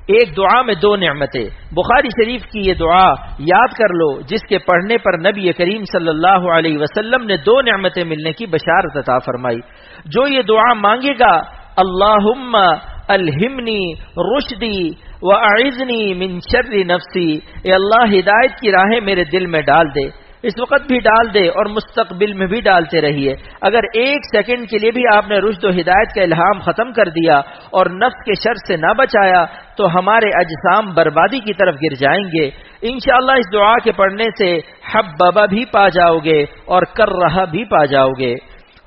ایک دعا میں دو نعمتیں، بخاری شریف کی یہ دعا یاد کر لو، جس کے پڑھنے پر نبی کریم صلی اللہ علیہ وسلم نے دو نعمتیں ملنے کی بشارت عطا فرمائی۔ جو یہ دعا مانگے گا، اللہم الہمنی رشدی واعذنی من شر نفسی، اے اللہ ہدایت کی راہیں میرے دل میں ڈال دے، اس وقت بھی ڈال دے اور مستقبل میں بھی ڈالتے رہیے۔ اگر ایک سیکنڈ کے لیے بھی آپ نے رشد و ہدایت کا الہام ختم کر دیا اور نفس کے شر سے نہ بچایا تو ہمارے اجسام بربادی کی طرف گر جائیں گے۔ انشاءاللہ اس دعا کے پڑھنے سے حببہ بھی پا جاؤ گے اور کرہ بھی پا جاؤ گے۔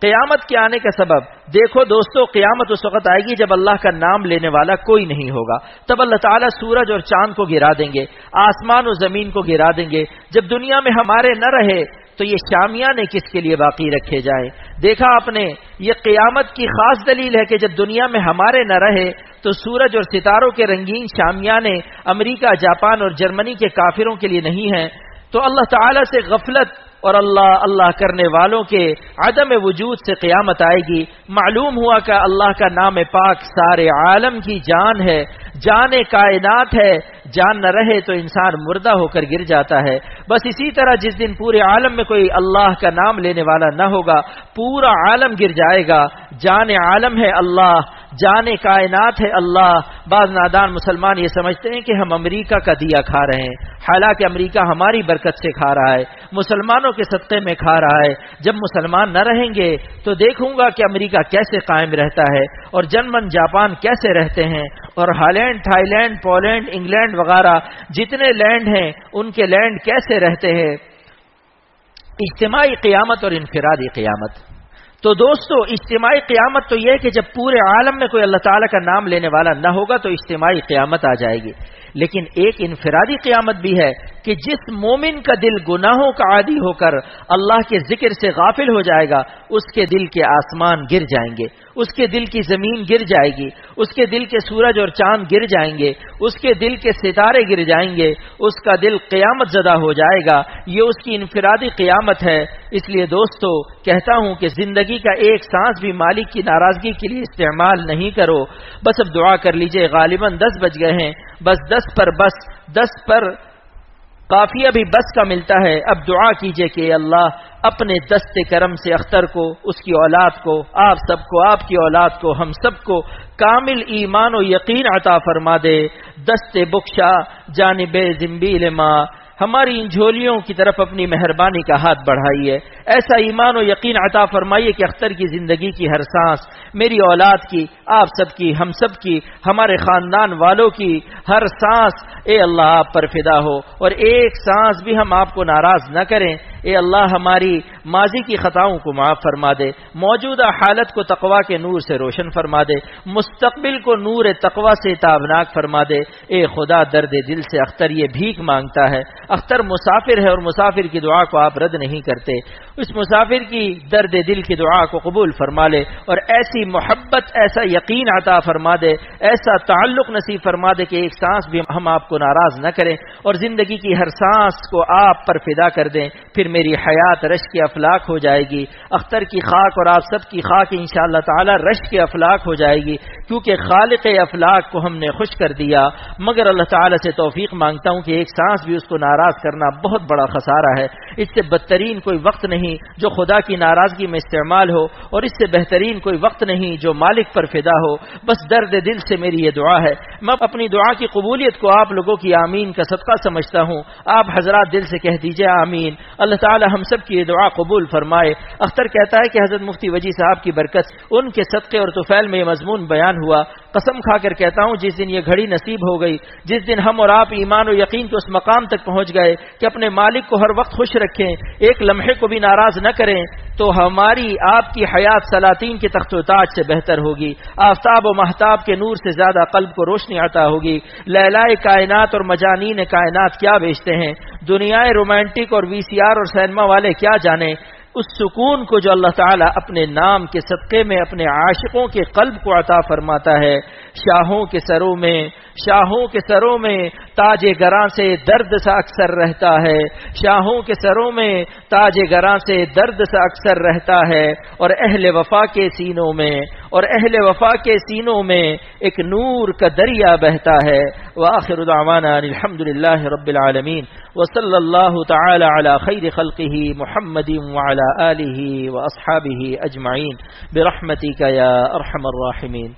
قیامت کے آنے کا سبب، دیکھو دوستو، قیامت اس وقت آئے گی جب اللہ کا نام لینے والا کوئی نہیں ہوگا۔ تب اللہ تعالیٰ سورج اور چاند کو گرا دیں گے، آسمان و زمین کو گرا دیں گے۔ جب دنیا میں ہمارے نہ رہے تو یہ شامیانے کس کے لیے باقی رکھے جائیں؟ دیکھا آپ نے، یہ قیامت کی خاص دلیل ہے کہ جب دنیا میں ہمارے نہ رہے تو سورج اور ستاروں کے رنگین شامیانے امریکہ، جاپان اور جرمنی کے کافروں کے لیے نہیں ہیں۔ تو اللہ تعالیٰ سے غفلت اور اللہ کرنے والوں کے عدم وجود سے قیامت آئے گی۔ معلوم ہوا کہ اللہ کا نام پاک سارے عالم کی جان ہے، جان کائنات ہے۔ جان نہ رہے تو انسان مردہ ہو کر گر جاتا ہے۔ بس اسی طرح جس دن پورے عالم میں کوئی اللہ کا نام لینے والا نہ ہوگا، پورا عالم گر جائے گا۔ جان عالم ہے اللہ، جان کائنات ہے اللہ۔ بعض نادان مسلمان یہ سمجھتے ہیں کہ ہم امریکہ کا دیا کھا رہے ہیں، حالانکہ امریکہ ہماری برکت سے کھا رہا ہے، مسلمانوں کے صدقے میں کھا رہا ہے۔ جب مسلمان نہ رہیں گے تو دیکھوں گا کہ امریکہ کیسے قائم رہتا ہے، اور جرمن، جاپان کیسے رہتے ہیں، اور Holland, Thailand, Poland, England وغیرہ جتنے لینڈ ہیں ان کے لینڈ کیسے رہتے ہیں۔ اجتماعی قیامت اور انفرادی قیامت۔ تو دوستو، اجتماعی قیامت تو یہ ہے کہ جب پورے عالم میں کوئی اللہ تعالیٰ کا نام لینے والا نہ ہوگا تو اجتماعی قیامت آ جائے گی۔ لیکن ایک انفرادی قیامت بھی ہے کہ جس مومن کا دل گناہوں کا عادی ہو کر اللہ کے ذکر سے غافل ہو جائے گا، اس کے دل کے آسمان گر جائیں گے، اس کے دل کی زمین گر جائے گی، اس کے دل کے سورج اور چاند گر جائیں گے، اس کے دل کے ستارے گر جائیں گے، اس کا دل قیامت زدہ ہو جائے گا۔ یہ اس کی انفرادی قیامت ہے۔ اس لیے دوستو کہتا ہوں کہ زندگی کا ایک سانس بھی مالک کی ناراضگی کے لیے استعمال نہیں کرو۔ بس اب دعا کر لیجئے، غالباً 10 بج گئے ہیں، بس 10 پر قافیہ بھی بس کا ملتا ہے۔ اب دعا کیجئے کہ اللہ اپنے دست کرم سے اختر کو، اس کی اولاد کو، آپ سب کو، آپ کی اولاد کو، ہم سب کو کامل ایمان و یقین عطا فرما دے۔ دست بخشا جانب زنبیل ما، ہماری ان جھولیوں کی طرف اپنی مہربانی کا ہاتھ بڑھائیے، ایسا ایمان و یقین عطا فرمائیے کہ اختر کی زندگی کی ہر سانس، میری اولاد کی، آپ سب کی، ہم سب کی، ہمارے خاندان والوں کی ہر سانس اے اللہ آپ پر فدا ہو، اور ایک سانس بھی ہم آپ کو ناراض نہ کریں۔ اے اللہ ہماری ماضی کی خطاؤں کو معاف فرما دے، موجودہ حالت کو تقوی کے نور سے روشن فرما دے، مستقبل کو نور تقوی سے تابناک فرما دے۔ اے خدا درد دل سے اختر یہ بھیک مانگتا ہے، اختر مسافر ہے اور مسافر کی دعا کو آپ رد نہیں کرتے، اس مسافر کی درد دل کی دعا کو قبول فرما لے، اور ایسی محبت، ایسا یقین عطا فرما دے، ایسا تعلق نصیب فرما دے کہ ایک سانس بھی ہم آپ کو ناراض نہ کریں، اور زندگی کی ہر سانس کو آپ پر فدا کر دیں۔ پھر میری حیات رش کے افلاک ہو جائے گی، اختر کی خاک اور آپ سب کی خاک انشاءاللہ تعالی رش کے افلاک ہو جائے گی، کیونکہ خالق افلاک کو ہم نے خوش کر دیا۔ مگر اللہ تعالی سے توفیق مانگتا ہوں کہ ایک سانس بھی اس کو ناراض کرنا بہت بڑا خسارہ ہے، اس سے بدترین کوئی وقت نہیں جو خدا کی ناراضگی میں استعمال ہو، اور اس سے بہترین کوئی وقت نہیں جو مالک پر فدا ہو۔ بس درد دل سے میری یہ دعا ہے، میں اپنی دعا کی قبولیت کو آپ لوگوں کی آمین کا صدقہ سمجھتا ہوں، آپ حضرات دل سے کہہ دیجئے آمین۔ اللہ تعالی ہم سب کی یہ دعا قبول فرمائے۔ اختر کہتا ہے کہ حضرت مفتی وجی صاحب کی برکت، ان کے صدقے اور طفیل میں یہ مضمون بیان ہوا، قسم کھا کر کہتا ہوں جس دن یہ گھڑی نصیب ہو گئی، جس دن ہم اور آپ ایمان و یقین کے اس مقام تک پہنچ گئے کہ اپنے مالک کو ہر وقت خوش رکھیں، ایک لمحے کو بھی ناراض نہ کریں، تو ہماری آپ کی حیات سلاطین کے تخت و تاج سے بہتر ہوگی، آفتاب و مہتاب کے نور سے زیادہ قلب کو روشنی عطا ہوگی۔ لیلائے کائنات اور مجانین کائنات کیا بیچتے ہیں، دنیائے رومانٹک اور وی سی آر اور سینما والے کیا جانے اس سکون کو جو اللہ تعالیٰ اپنے نام کے صدقے میں اپنے عاشقوں کے قلب کو عطا فرماتا ہے۔ شاہوں کے سروں میں تاج گراں سے درد سا اکثر رہتا ہے، شاہوں کے سروں میں تاج گراں سے درد سا اکثر رہتا ہے، اور اہل وفا کے سینوں میں ایک نور کا دریا بہتا ہے۔ وآخر دعوانا الحمدللہ رب العالمین، وصلی اللہ تعالی علی خیر خلقہ محمد وعلی آلہ واصحابہ اجمعین برحمتک یا ارحم الراحمین۔